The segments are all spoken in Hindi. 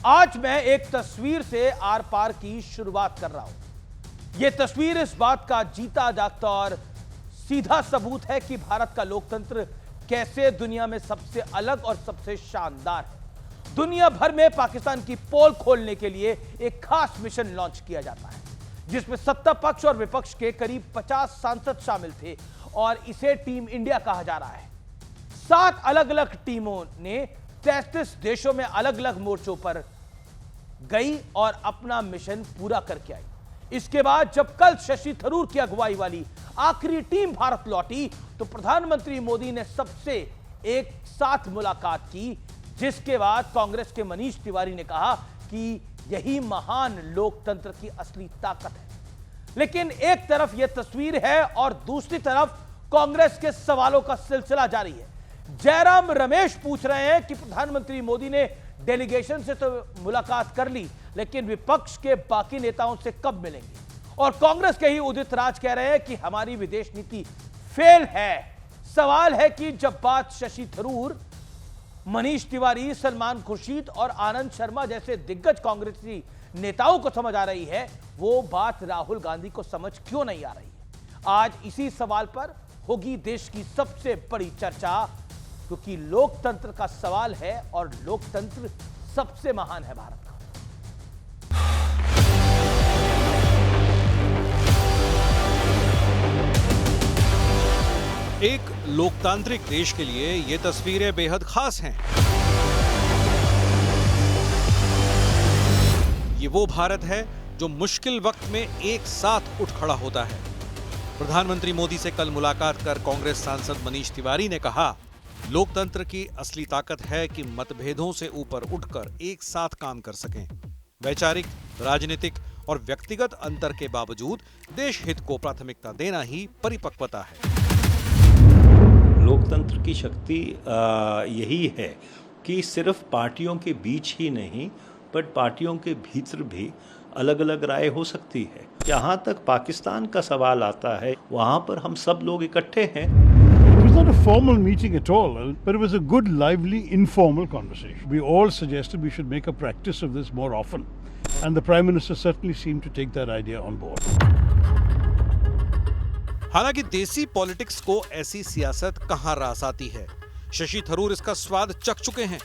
आज मैं एक तस्वीर से आर पार की शुरुआत कर रहा हूं। यह तस्वीर इस बात का जीता जागता और सीधा सबूत है कि भारत का लोकतंत्र कैसे दुनिया में सबसे अलग और सबसे शानदार है। दुनिया भर में पाकिस्तान की पोल खोलने के लिए एक खास मिशन लॉन्च किया जाता है, जिसमें सत्ता पक्ष और विपक्ष के करीब 50 सांसद शामिल थे और इसे टीम इंडिया कहा जा रहा है। 7 अलग अलग टीमों ने 33 देशों में अलग अलग मोर्चों पर गई और अपना मिशन पूरा करके आई। इसके बाद जब कल शशि थरूर की अगुवाई वाली आखिरी टीम भारत लौटी तो प्रधानमंत्री मोदी ने सबसे एक साथ मुलाकात की, जिसके बाद कांग्रेस के मनीष तिवारी ने कहा कि यही महान लोकतंत्र की असली ताकत है। लेकिन एक तरफ यह तस्वीर है और दूसरी तरफ कांग्रेस के सवालों का सिलसिला जारी है। जयराम रमेश पूछ रहे हैं कि प्रधानमंत्री मोदी ने डेलीगेशन से तो मुलाकात कर ली, लेकिन विपक्ष के बाकी नेताओं से कब मिलेंगे? और कांग्रेस के ही उदित राज कह रहे हैं कि हमारी विदेश नीति फेल है। सवाल है कि जब बात शशि थरूर, मनीष तिवारी, सलमान खुर्शीद और आनंद शर्मा जैसे दिग्गज कांग्रेसी नेताओं को समझ आ रही है, वो बात राहुल गांधी को समझ क्यों नहीं आ रही है? आज इसी सवाल पर होगी देश की सबसे बड़ी चर्चा, क्योंकि लोकतंत्र का सवाल है और लोकतंत्र सबसे महान है भारत का। एक लोकतांत्रिक देश के लिए ये तस्वीरें बेहद खास हैं। ये वो भारत है जो मुश्किल वक्त में एक साथ उठ खड़ा होता है। प्रधानमंत्री मोदी से कल मुलाकात कर कांग्रेस सांसद मनीष तिवारी ने कहा, लोकतंत्र की असली ताकत है कि मतभेदों से ऊपर उठकर एक साथ काम कर सकें। वैचारिक, राजनीतिक और व्यक्तिगत अंतर के बावजूद देश हित को प्राथमिकता देना ही परिपक्वता है। लोकतंत्र की शक्ति यही है कि सिर्फ पार्टियों के बीच ही नहीं, बट पार्टियों के भीतर भी अलग अलग राय हो सकती है। जहाँ तक पाकिस्तान का सवाल आता है, वहाँ पर हम सब लोग इकट्ठे हैं। It was not a formal meeting at all, but it was a good, lively, informal conversation. We all suggested we should make a practice of this more often, and the Prime Minister certainly seemed to take that idea on board. हालांकि देसी पॉलिटिक्स को ऐसी सियासत कहां रास आती है। शशि थरूर इसका स्वाद चख चुके हैं।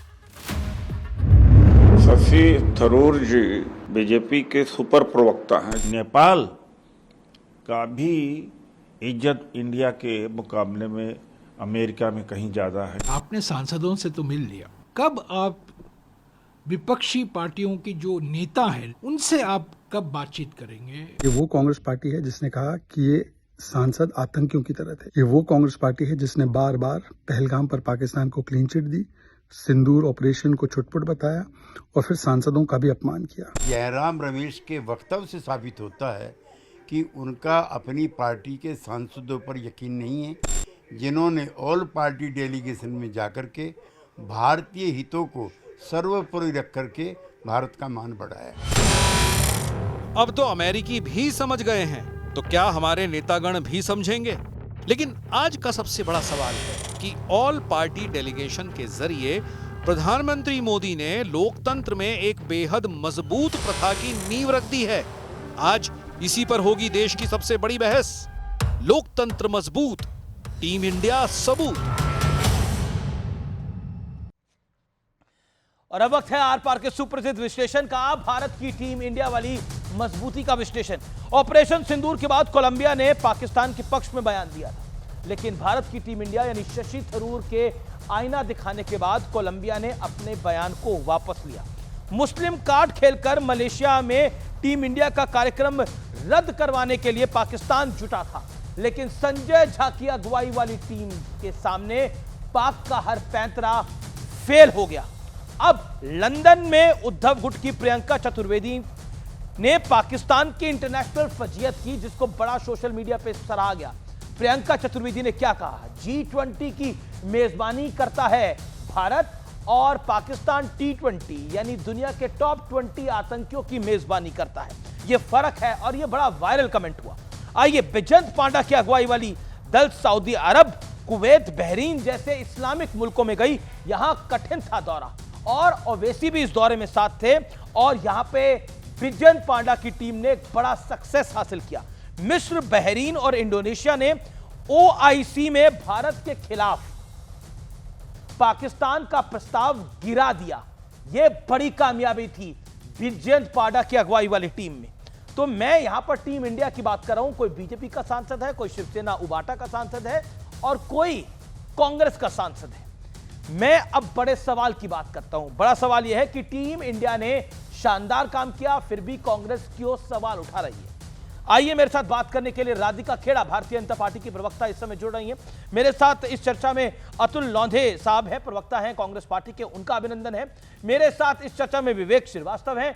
शशि थरूर जी बीजेपी के सुपर प्रवक्ता हैं। नेपाल का भी इज्जत इंडिया के मुकाबले में अमेरिका में कहीं ज्यादा है। आपने सांसदों से तो मिल लिया, कब आप विपक्षी पार्टियों के जो नेता हैं उनसे आप कब बातचीत करेंगे? ये वो कांग्रेस पार्टी है जिसने कहा कि ये सांसद आतंकियों की तरह थे। ये वो कांग्रेस पार्टी है जिसने बार बार पहलगाम पर पाकिस्तान को क्लीन चिट दी, सिंदूर ऑपरेशन को छुटपुट बताया और फिर सांसदों का भी अपमान किया। जयराम रमेश के वक्तव्य से साबित होता है कि उनका अपनी पार्टी के सांसदों पर यकीन नहीं है, जिन्होंने ऑल पार्टी डेलीगेशन में जाकर के भारतीय हितों को सर्वोपरि रख करके भारत का मान बढ़ाया। अब तो अमेरिकी भी समझ गए हैं, तो क्या हमारे नेतागण भी समझेंगे? लेकिन आज का सबसे बड़ा सवाल है कि ऑल पार्टी डेलीगेशन के जरिए प्रधानमंत्री मोदी ने लोकतंत्र में एक बेहद मजबूत प्रथा की नींव रख दी है। आज इसी पर होगी देश की सबसे बड़ी बहस। लोकतंत्र मजबूत, टीम इंडिया सबूत। और अब वक्त है आर पार के सुप्रसिद्ध विश्लेषण का, भारत की टीम इंडिया वाली मजबूती का विश्लेषण। ऑपरेशन सिंदूर के बाद कोलंबिया ने पाकिस्तान के पक्ष में बयान दिया था, लेकिन भारत की टीम इंडिया यानी शशि थरूर के आईना दिखाने के बाद कोलंबिया ने अपने बयान को वापस लिया। मुस्लिम कार्ड खेलकर मलेशिया में टीम इंडिया का कार्यक्रम रद्द करवाने के लिए पाकिस्तान जुटा था, लेकिन संजय झा की अगुवाई वाली टीम के सामने पाक का हर पैंतरा फेल हो गया। अब लंदन में उद्धव गुट की प्रियंका चतुर्वेदी ने पाकिस्तान की इंटरनेशनल फजीयत की, जिसको बड़ा सोशल मीडिया पे सराहा गया। प्रियंका चतुर्वेदी ने क्या कहा? G20 की मेजबानी करता है भारत और पाकिस्तान T20 यानी दुनिया के टॉप 20 आतंकियों की मेजबानी करता है। यह फर्क है और यह बड़ा वायरल कमेंट हुआ। आइए, बिजंत पांडा की अगुवाई वाली दल सऊदी अरब, कुवैत, बहरीन जैसे इस्लामिक मुल्कों में गई। यहां कठिन था दौरा और ओवैसी भी इस दौरे में साथ थे और यहां पे विजयन पांडा की टीम ने एक बड़ा सक्सेस हासिल किया। मिस्र, बहरीन और इंडोनेशिया ने ओआईसी में भारत के खिलाफ पाकिस्तान का प्रस्ताव गिरा दिया। यह बड़ी कामयाबी थी विजयन पांडा की अगुवाई वाली टीम में। तो मैं यहां पर टीम इंडिया की बात कर रहा हूं। कोई बीजेपी का सांसद है, कोई शिवसेना उबाटा का सांसद है और कोई कांग्रेस का सांसद है। मैं अब बड़े सवाल की बात करता हूं। बड़ा सवाल यह है कि टीम इंडिया ने शानदार काम किया, फिर भी कांग्रेस क्यों सवाल उठा रही है। आइए मेरे साथ बात करने के लिए राधिका खेड़ा, भारतीय जनता पार्टी की प्रवक्ता, इस समय जुड़ रही हैं मेरे साथ। इस चर्चा में अतुल लोंधे साहब हैं, प्रवक्ता हैं कांग्रेस पार्टी के, उनका अभिनंदन है। मेरे साथ इस चर्चा में विवेक श्रीवास्तव हैं,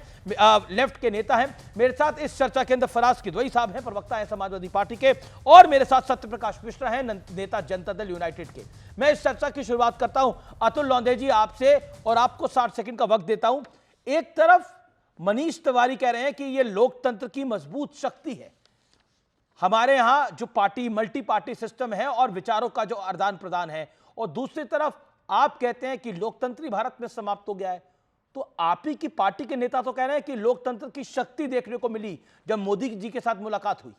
लेफ्ट के नेता हैं। मेरे साथ इस चर्चा के अंदर फराज किदवई साहब हैं, प्रवक्ता हैं समाजवादी पार्टी के। और मेरे साथ सत्यप्रकाश मिश्रा हैं, नेता जनता दल यूनाइटेड के। मैं इस चर्चा की शुरुआत करता हूं अतुल लोंधे जी आपसे, और आपको 60 सेकंड का वक्त देता हूं। एक तरफ मनीष तिवारी कह रहे हैं कि यह लोकतंत्र की मजबूत शक्ति है, हमारे यहां जो पार्टी मल्टी पार्टी सिस्टम है और विचारों का जो आदान प्रदान है, और दूसरी तरफ आप कहते हैं कि लोकतंत्र भारत में समाप्त हो गया है। तो आप ही की पार्टी के नेता तो कह रहे हैं कि लोकतंत्र की शक्ति देखने को मिली जब मोदी जी के साथ मुलाकात हुई।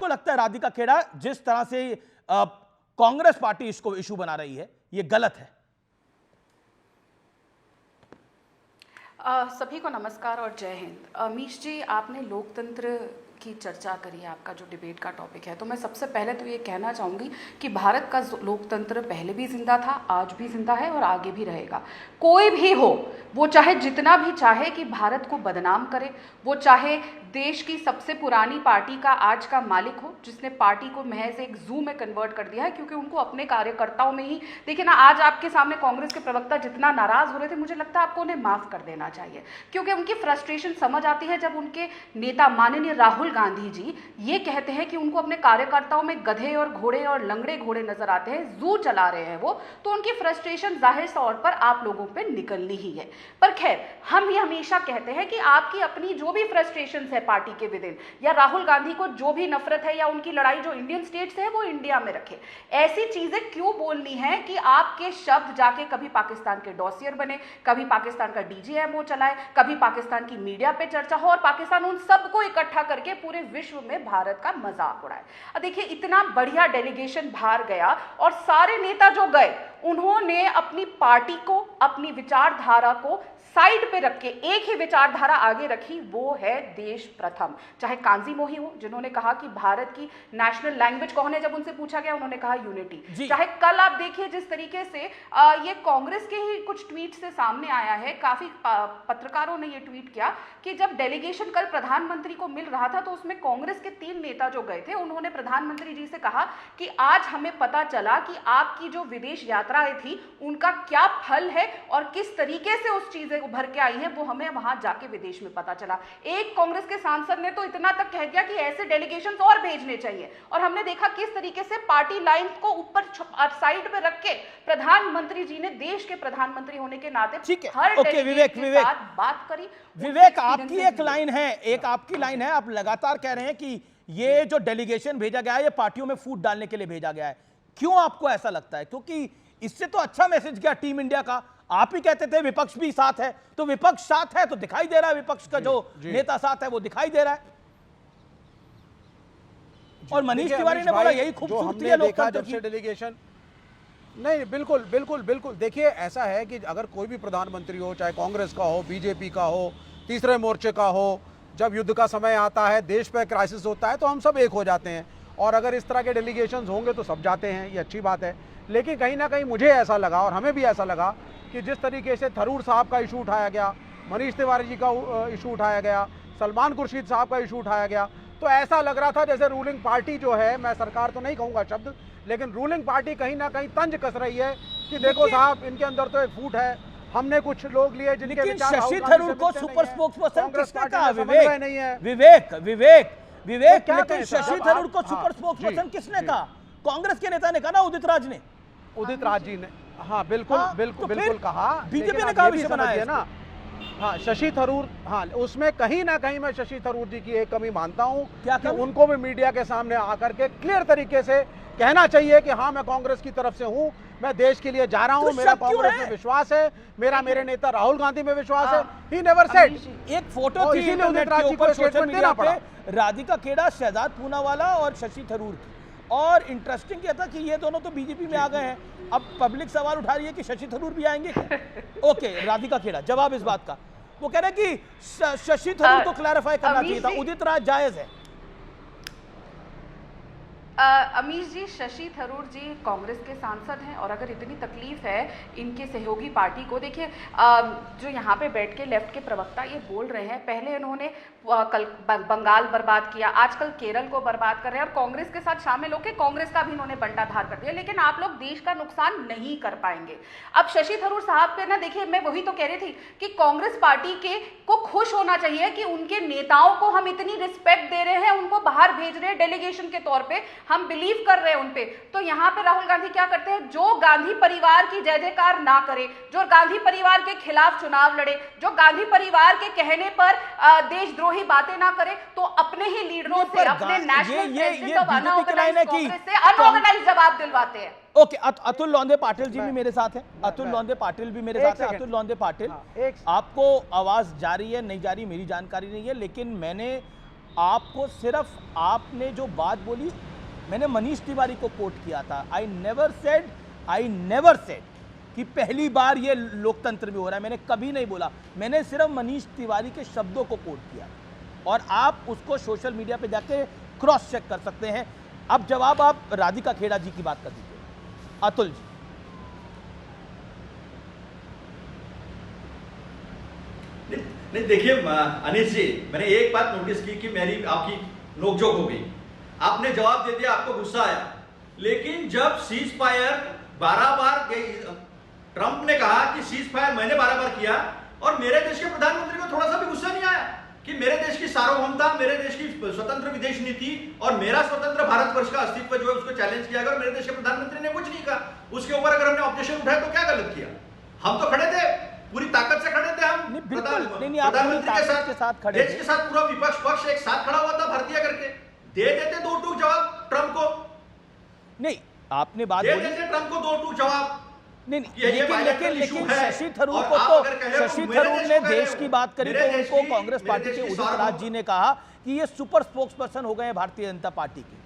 तो लगता है राधिका खेड़ा, जिस तरह से कांग्रेस पार्टी इसको इशू बना रही है, यह गलत है। सभी को नमस्कार और जय हिंद। अमीश जी, आपने लोकतंत्र की चर्चा करी है, आपका जो डिबेट का टॉपिक है, तो मैं सबसे पहले तो ये कहना चाहूँगी कि भारत का लोकतंत्र पहले भी जिंदा था, आज भी जिंदा है और आगे भी रहेगा। कोई भी हो, वो चाहे जितना भी चाहे कि भारत को बदनाम करे, वो चाहे देश की सबसे पुरानी पार्टी का आज का मालिक हो, जिसने पार्टी को महज एक जू में कन्वर्ट कर दिया है, क्योंकि उनको अपने कार्यकर्ताओं में ही, देखिए ना, आज आपके सामने कांग्रेस के प्रवक्ता जितना नाराज हो रहे थे, मुझे लगता है आपको उन्हें माफ कर देना चाहिए, क्योंकि उनकी फ्रस्ट्रेशन समझ आती है जब उनके नेता माननीय राहुल गांधी जी ये कहते हैं कि उनको अपने कार्यकर्ताओं में गधे और घोड़े और लंगड़े घोड़े नजर आते हैं, जू चला रहे हैं वो, तो उनकी फ्रस्ट्रेशन जाहिर तौर पर आप लोगों पे निकलनी ही है। पर खैर, हम ही हमेशा कहते हैं कि आपकी अपनी जो भी फ्रस्ट्रेशन है पार्टी के विदिन, या राहुल गांधी को जो भी नफरत है या उनकी लड़ाई जो इंडियन स्टेट से है, वो इंडिया में रखे। ऐसी चीजें क्यों बोलनी है कि आपके शब्द जाके कभी पाकिस्तान के डॉसियर बने, कभी पाकिस्तान का डीजीएमओ चलाए, कभी पाकिस्तान की मीडिया पे चर्चा हो और पाकिस्तान उन सबको इकट्ठा करके पूरे विश्व में भारत का मजाक उड़ाए। अब देखिए, इतना बढ़िया डेलीगेशन बाहर गया और सारे नेता जो गए, उन्होंने अपनी पार्टी को, अपनी विचारधारा को साइड पे रख के एक ही विचारधारा आगे रखी, वो है देश प्रथम। चाहे कांजी मोही हो, जिन्होंने कहा कि भारत की नेशनल लैंग्वेज कौन है, जब उनसे पूछा गया उन्होंने कहा यूनिटी। चाहे कल आप देखिए जिस तरीके से ये कांग्रेस के ही कुछ ट्वीट से सामने आया है, काफी पत्रकारों ने ये ट्वीट किया कि जब डेलीगेशन कल प्रधानमंत्री को मिल रहा था, तो उसमें कांग्रेस के 3 नेता जो गए थे, उन्होंने प्रधानमंत्री जी से कहा कि आज हमें पता चला कि आपकी जो विदेश यात्राएं थी उनका क्या फल है और किस तरीके से उस चीजें भर के आई हैं, वो हमें वहां जाके विदेश में पता चला। एक कांग्रेस के सांसद ने तो इतना तक कह दिया कि ऐसे डेलीगेशंस और भेजने चाहिए, और हमने देखा किस तरीके से पार्टी लाइन को ऊपर साइड पे रख के प्रधानमंत्री जी ने देश के प्रधानमंत्री होने के नाते हर विवेक बात करी। विवेक, आपकी एक लाइन है, एक आपकी लाइन है, आप लगातार कह रहे हैं कि ये जो डेलीगेशन भेजा गया है, ये पार्टियों में फूट डालने के लिए भेजा गया है। क्यों आपको ऐसा लगता है? क्योंकि इससे तो अच्छा मैसेज गया टीम इंडिया का। आप ही कहते थे विपक्ष भी साथ है, तो विपक्ष साथ है तो दिखाई दे रहा है, विपक्ष का जो नेता साथ है वो दिखाई दे रहा है। और मनीष तिवारी ने बोला यही खूबसूरती है लोकतंत्र की। डेलीगेशन नहीं, बिल्कुल बिल्कुल बिल्कुल। देखिए, ऐसा है कि अगर कोई भी प्रधानमंत्री हो, चाहे कांग्रेस का हो, बीजेपी का हो, तीसरे मोर्चे का हो, जब युद्ध का समय आता है, देश पे क्राइसिस होता है, तो हम सब एक हो जाते हैं, और अगर इस तरह के डेलीगेशंस होंगे तो सब जाते हैं, ये अच्छी बात है। लेकिन कहीं ना कहीं मुझे ऐसा लगा, और हमें भी ऐसा लगा, कि जिस तरीके से थरूर साहब का इशू उठाया गया, मनीष तिवारी जी का इशू उठाया गया, सलमान खुर्शीद साहब का इशू उठाया गया, तो ऐसा लग रहा था जैसे रूलिंग पार्टी जो है, मैं सरकार तो नहीं कहूँगा शब्द, लेकिन रूलिंग पार्टी कहीं ना कहीं तंज कस रही है कि देखो साहब, इनके अंदर तो एक फूट है, हमने कुछ लोग लिए जिनके विचार शशि थरूर को सुपर स्पोक्सपर्सन किसने कहा? विवेक नहीं है। विवेक लेकिन शशि थरूर को सुपर स्पोक्सपर्सन किसने कहा? कांग्रेस के नेता ने कहा ना, उदित राज ने। उदित राज जी ने, हाँ बिल्कुल बिल्कुल बिल्कुल कहा, बीजेपी ने कहा विषय बनाया ना। हाँ, शशि थरूर, हाँ, उसमें कहीं ना कहीं मैं शशि थरूर जी की एक कमी मानता हूँ कि उनको भी मीडिया के सामने आकर के क्लियर तरीके से कहना चाहिए कि हाँ, मैं कांग्रेस की तरफ से हूँ, मैं देश के लिए जा रहा हूं, तो मेरा शक क्यों कांग्रेस है? में विश्वास है, मेरा मेरे नेता राहुल गांधी में विश्वास है। He never said. एक फोटो थी इसीलिए इंटरनेट उदित के राज जी को ऊपर स्टेटमेंट सोशल देना मीडिया पड़ा। पे, राधिका खेड़ा, शहजाद पूनावाला और शशि थरूर की। और इंटरेस्टिंग क्या था कि ये दोनों तो बीजेपी में आ गए हैं। अब पब्लिक सवाल उठा रही है कि शशि थरूर भी आएंगे क्या? ओके, राधिका खेड़ा जवाब इस बात का, वो कह रहे हैं कि शशि थरूर को क्लैरिफाई करना चाहिए था, उदित राज जायज है। अमीश जी, शशि थरूर जी कांग्रेस के सांसद हैं और अगर इतनी तकलीफ है इनके सहयोगी पार्टी को, देखिए जो यहाँ पे बैठ के लेफ्ट के प्रवक्ता ये बोल रहे हैं, पहले इन्होंने कल बंगाल बर्बाद किया, आजकल केरल को बर्बाद कर रहे हैं और कांग्रेस के साथ शामिल होकर कांग्रेस का भी इन्होंने बंटाधार कर दिया, लेकिन आप लोग देश का नुकसान नहीं कर पाएंगे। अब शशि थरूर साहब पे ना, देखिए मैं वही तो कह रही थी कि कांग्रेस पार्टी के को खुश होना चाहिए कि उनके नेताओं को हम इतनी रिस्पेक्ट दे रहे हैं, उनको बाहर भेज रहे हैं डेलीगेशन के तौर पे, हम बिलीव कर रहे हैं उनपे। तो यहाँ पे राहुल गांधी क्या करते हैं, जो गांधी परिवार की जय जयकार ना करे, जो गांधी परिवार के खिलाफ चुनाव लड़े, जो गांधी परिवार के कहने पर देशद्रोही बातें ना करे, तो अपने ही लीडरों से, अपने national president of unorganised Congress से अनऑर्गेनाइज्ड जवाब दिलवाते हैं। ओके, अतुल लौंदे पाटिल जी भी मेरे साथ हैं, अतुल लौंदे पाटिल भी मेरे साथ हैं। अतुल लौंदे पाटिल, आपको आवाज जा रही है नहीं जा रही मेरी जानकारी नहीं है, लेकिन मैंने आपको सिर्फ, आपने जो बात बोली, मैंने मनीष तिवारी को कोट किया था। आई नेवर सेड कि पहली बार ये लोकतंत्र में हो रहा है, मैंने कभी नहीं बोला। मैंने सिर्फ मनीष तिवारी के शब्दों को कोट किया और आप उसको सोशल मीडिया पे जाके क्रॉस चेक कर सकते हैं। अब जवाब आप राधिका खेड़ा जी की बात कर दीजिए। अतुल जी, नहीं देखिए अनिल जी, मैंने एक बात नोटिस की कि मेरी आपकी नोकझोंक हो गई, आपने जवाब दे दिया, आपको गुस्सा आया, लेकिन जब सीज फायर 12 बार ट्रंप ने कहा कि सीज फायर मैंने 12 बार किया और मेरे देश के प्रधानमंत्री को थोड़ा सा भी गुस्सा नहीं आया कि मेरे देश की सार्वभौमता, मेरे देश की स्वतंत्र विदेश नीति और मेरा स्वतंत्र भारतवर्ष का अस्तित्व जो है उसको चैलेंज किया गया और मेरे देश के प्रधानमंत्री ने कुछ नहीं कहा, उसके ऊपर अगर हमने ऑब्जेक्शन उठाया तो क्या गलत किया? हम तो खड़े थे, पूरी ताकत से खड़े थे, हम प्रधानमंत्री के साथ खड़े, देश के साथ पूरा विपक्ष पक्ष एक साथ खड़ा हुआ था, भारतीय करके दे देते दो टूक जवाब ट्रंप को। नहीं, आपने बात बोली, दे देते ट्रंप को दो टूक जवाब। नहीं, लेकिन शशि थरूर को तो, शशि थरूर ने देश की बात करी तो उनको कांग्रेस पार्टी के उदित राज जी ने कहा कि ये सुपर स्पोक्स पर्सन हो गए हैं भारतीय जनता पार्टी के,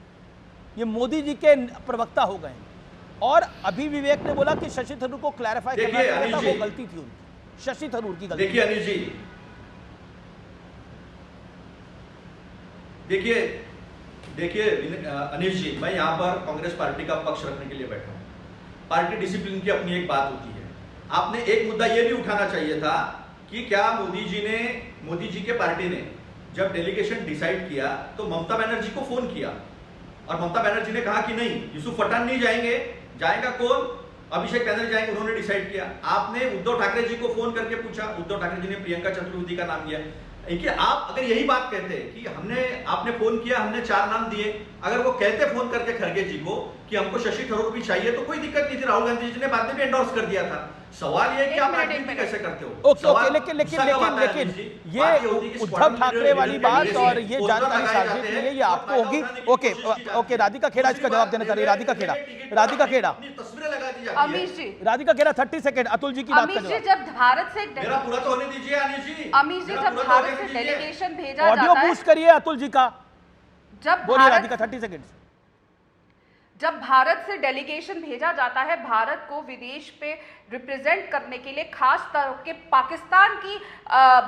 ये मोदी जी के प्रवक्ता हो गए हैं। और अभी विवेक ने बोला कि शशि थरूर को क्लैरिफाई करना चाहिए था, वो गलती थी उनकी, शशि थरूर की गलती। देखिए अनिल जी, देखिए अनिल जी, मैं यहाँ पर कांग्रेस पार्टी का पक्ष रखने के लिए बैठा हूँ। पार्टी डिसिप्लिन की अपनी एक बात होती है। आपने एक मुद्दा यह भी उठाना चाहिए था कि क्या मोदी जी के पार्टी ने जब डेलीगेशन डिसाइड किया तो ममता बनर्जी को फोन किया और ममता बनर्जी ने कहा कि नहीं, यूसुफ पठान नहीं जाएंगे, जाएगा कौन, अभिषेक बैनर्जी जाएंगे, उन्होंने डिसाइड किया। आपने उद्धव ठाकरे जी को फोन करके पूछा, उद्धव ठाकरे जी ने प्रियंका चतुर्वेदी का नाम लिया। देखिए, आप अगर यही बात कहते कि आपने फोन किया, हमने 4 नाम दिए, अगर वो कहते फोन करके खड़गे जी को कि हमको शशि थरूर भी चाहिए तो कोई दिक्कत नहीं थी, राहुल गांधी जी ने बाद में भी एंडोर्स कर दिया था। सवाल ये है कि आप राजनीति कैसे करते हो। ओके, लेकिन ये उद्धव ठाकरे वाली बात और ये जानकारी साझा की है, ये आपको होगी। ओके, राधिका खेड़ा इसका जवाब देना चाह रही है। राधिका खेड़ा तस्वीरें लगा दी जाती अमीश जी, राधिका खेड़ा 30 सेकंड अतुल जी की बात का जवाब। जब भारत से, मेरा पूरा तो होने दीजिए अनिल जी। अमीश जी, जब भारत से डेलीगेशन भेजा जाता है, ऑडियो बूस्ट करिए अतुल जी का, जब बोलिए राधिका 30 सेकंड। जब भारत से डेलीगेशन भेजा जाता है भारत को विदेश पे रिप्रेजेंट करने के लिए, खास तौर के पाकिस्तान की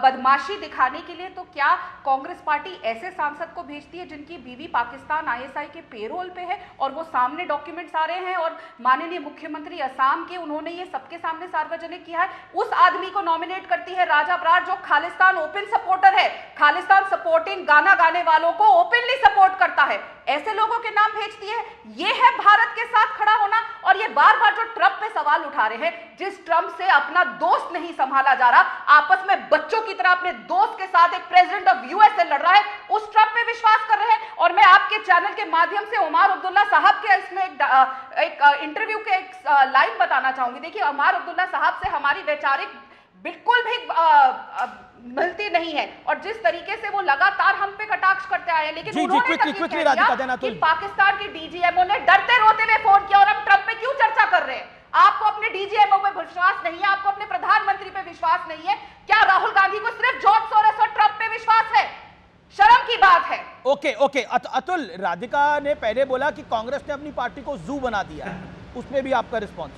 बदमाशी दिखाने के लिए, तो क्या कांग्रेस पार्टी ऐसे सांसद को भेजती है जिनकी बीवी पाकिस्तान ISI के पेरोल पे है और वो सामने डॉक्यूमेंट्स आ रहे हैं और माननीय मुख्यमंत्री असम के, उन्होंने ये सबके सामने सार्वजनिक किया है, उस आदमी को नॉमिनेट करती है राजा बरार जो खालिस्तान ओपन सपोर्टर है, खालिस्तान सपोर्टिंग गाना गाने वालों को ओपनली सपोर्ट करता है, ऐसे लोगों के नाम भेजती है। ये है भारत के साथ खड़ा होना। और ये बार बार जो ट्रंप पे सवाल उठा रहे हैं, जिस ट्रंप से अपना दोस्त नहीं संभाला जा रहा, आपस में बच्चों की तरह अपने दोस्त के साथ एक प्रेसिडेंट ऑफ USA लड़ रहा है, उस ट्रंप पे विश्वास कर रहे हैं। और मैं आपके चैनल के माध्यम से उमर अब्दुल्ला साहब के इसमें एक इंटरव्यू के एक लाइन बताना चाहूंगी। देखिए, उमर अब्दुल्ला साहब से हमारी वैचारिक बिल्कुल भी मिलती नहीं है और जिस तरीके से वो लगातार हम पे कटाक्ष करते आए हैं, लेकिन उन्होंने कि पाकिस्तान की DGMO ने डरते रोते हुए फोन किया और हम ट्रंप पे क्यों चर्चा कर रहे हैं। आपको अपने डीजीएमओ पे विश्वास नहीं है, आपको अपने प्रधानमंत्री पे विश्वास नहीं है। क्या राहुल गांधी को सिर्फ जॉर्ज सोरोस और ट्रंप पे विश्वास है? शर्म की बात है। ओके अतुल, राधिका ने पहले बोला कि कांग्रेस ने अपनी पार्टी को जू बना दिया है, उसमें भी आपका रिस्पॉन्स?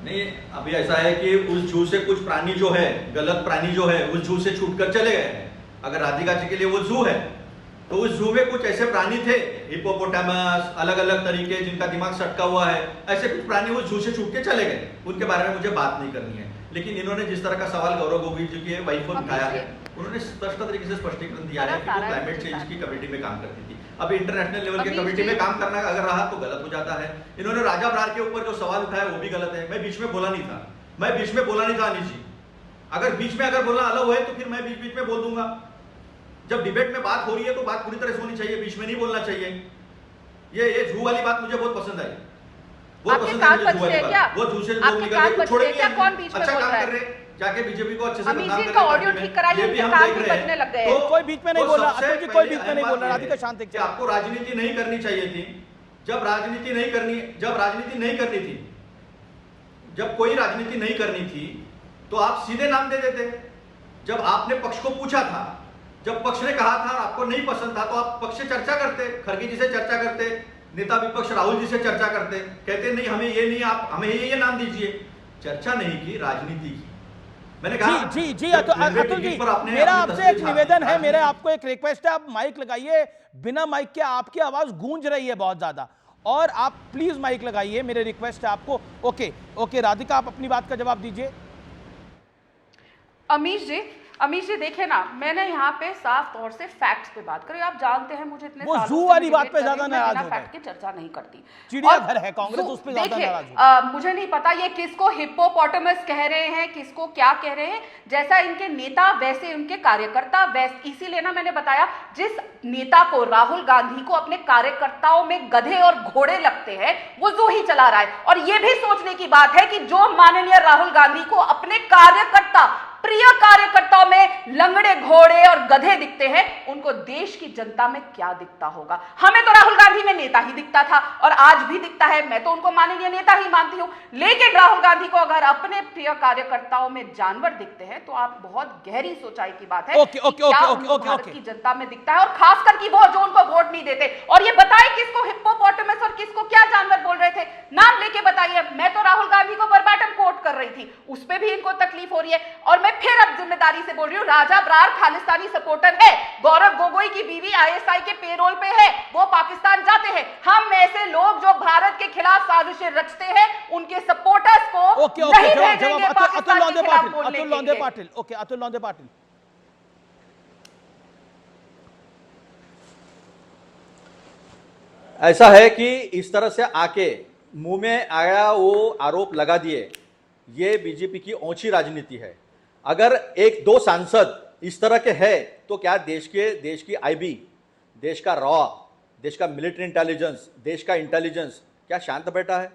नहीं, अभी ऐसा है कि उस जू से कुछ प्राणी जो है, गलत प्राणी जो है, उस जू से छूटकर चले गए हैं। अगर राधिका जी के लिए वो जू है, तो उस जू में कुछ ऐसे प्राणी थे, हिपोपोटामस, अलग अलग तरीके जिनका दिमाग सटका हुआ है, ऐसे कुछ प्राणी उस जू से छूट के चले गए। उनके बारे में मुझे बात नहीं करनी है। लेकिन इन्होंने जिस तरह का सवाल गौरव गोगोई जी की वाइफ को उठाया है, उन्होंने स्पष्ट तरीके से स्पष्टीकरण दिया है कि वो क्लाइमेट चेंज की कमेटी में काम करती थी। अभी इंटरनेशनल लेवल के कमेटी में काम करना अगर रहा तो गलत हो जाता है। इन्होंने राजा बरार के ऊपर जो सवाल उठाया वो भी गलत है। मैं बीच में बोला नहीं था, अनिल जी। अगर बीच में बोलना अलाउ है तो फिर मैं बीच में बोल दूंगा। जब डिबेट में बात हो रही है तो बात पूरी तरह से होनी चाहिए, बीच में नहीं बोलना चाहिए। ये झू वाली बात मुझे बहुत पसंद आई। वो झू से लोग निकल गए, छोड़ेंगे, अच्छा काम कर रहे, जाके बीजेपी को अच्छे से बदनाम कर रहे हैं। ऑडियो ठीक कराइए, ये भी हम कान देख भी रहे बजने हैं। लग गए। कोई बीच में नहीं बोल रहा, अतुल जी कोई बीच में नहीं बोल रहा। राधिका शांत कि आपको राजनीति नहीं करनी चाहिए थी। जब कोई राजनीति नहीं करनी थी तो आप सीधे नाम दे देते। जब आपने पक्ष को पूछा था, जब पक्ष ने कहा था और आपको नहीं पसंद था, तो आप पक्ष से चर्चा करते, खड़गे जी से चर्चा करते, नेता विपक्ष राहुल जी से चर्चा करते, कहते नहीं हमें ये नहीं, आप हमें ये नाम दीजिए। चर्चा नहीं की, राजनीति की। मैंने कहा जी अतुल जी, मेरा आपसे एक निवेदन है, मेरा आपको एक रिक्वेस्ट है, आप माइक लगाइए। बिना माइक के आपकी आवाज गूंज रही है बहुत ज्यादा, और आप प्लीज माइक लगाइए, मेरे रिक्वेस्ट है आपको। ओके राधिका, आप अपनी बात का जवाब दीजिए। अमीश जी देखिए ना, मैंने यहाँ पे साफ तौर से फैक्ट्स पे बात करी। आप जानते हैं मुझे इतने वो जू वाली बात पे ज्यादा नाराज हो फैक्ट की चर्चा नहीं करती। चिड़ियाघर है कांग्रेस, उस पे ज्यादा नाराज देखिए, मुझे नहीं पता ये किसको हिप्पोपोटामस कह रहे हैं, किसको क्या कह रहे हैं। जैसा इनके नेता वैसे उनके कार्यकर्ता, वैसे इसीलिए ना मैंने बताया, जिस नेता को राहुल गांधी को अपने कार्यकर्ताओं में गधे और घोड़े लगते हैं, वो जू ही चला रहा है। और ये भी सोचने की बात है कि जो माननीय राहुल गांधी को अपने कार्यकर्ता, प्रिय कार्यकर्ताओं में लंगड़े घोड़े और गधे दिखते हैं, उनको देश की जनता में क्या दिखता होगा। हमें तो राहुल गांधी में नेता ही दिखता था और आज भी दिखता है, मैं तो उनको माननीय नेता ही मानती हूं। लेकिन राहुल गांधी को अगर अपने प्रिय कार्यकर्ताओं में जानवर दिखते हैं तो आप बहुत गहरी सोचाई की बात है भारत की जनता में दिखता है, और खासकर की वो जो उनको वोट नहीं देते। और ये बताए किसको हिप्पोपोटामस और किसको क्या जानवर बोल रहे थे, नाम लेके बताइए। मैं तो राहुल गांधी को वर्बाटम कोट कर रही थी, उस पर भी इनको तकलीफ हो रही है। और मैं फिर अब जिम्मेदारी से बोल रही हूं, राजा बरार खालिस्तानी सपोर्टर है, गौरव गोगोई की बीवी आईएसआई के पेरोल पे है, वो पाकिस्तान जाते हैं। हम ऐसे लोग जो भारत के खिलाफ साजिशें रचते हैं, उनके सपोर्टर्स को नहीं भेजेंगे पाकिस्तान के खिलाफ बोलने के लिए। अतुल लौंदे पाटिल। ऐसा है कि इस तरह से आके मुंह में आया वो आरोप लगा दिए, ये बीजेपी की ओछी राजनीति है। अगर एक दो सांसद इस तरह के हैं तो क्या देश की आईबी, देश का रॉ, देश का मिलिट्री इंटेलिजेंस, देश का इंटेलिजेंस क्या शांत बैठा है?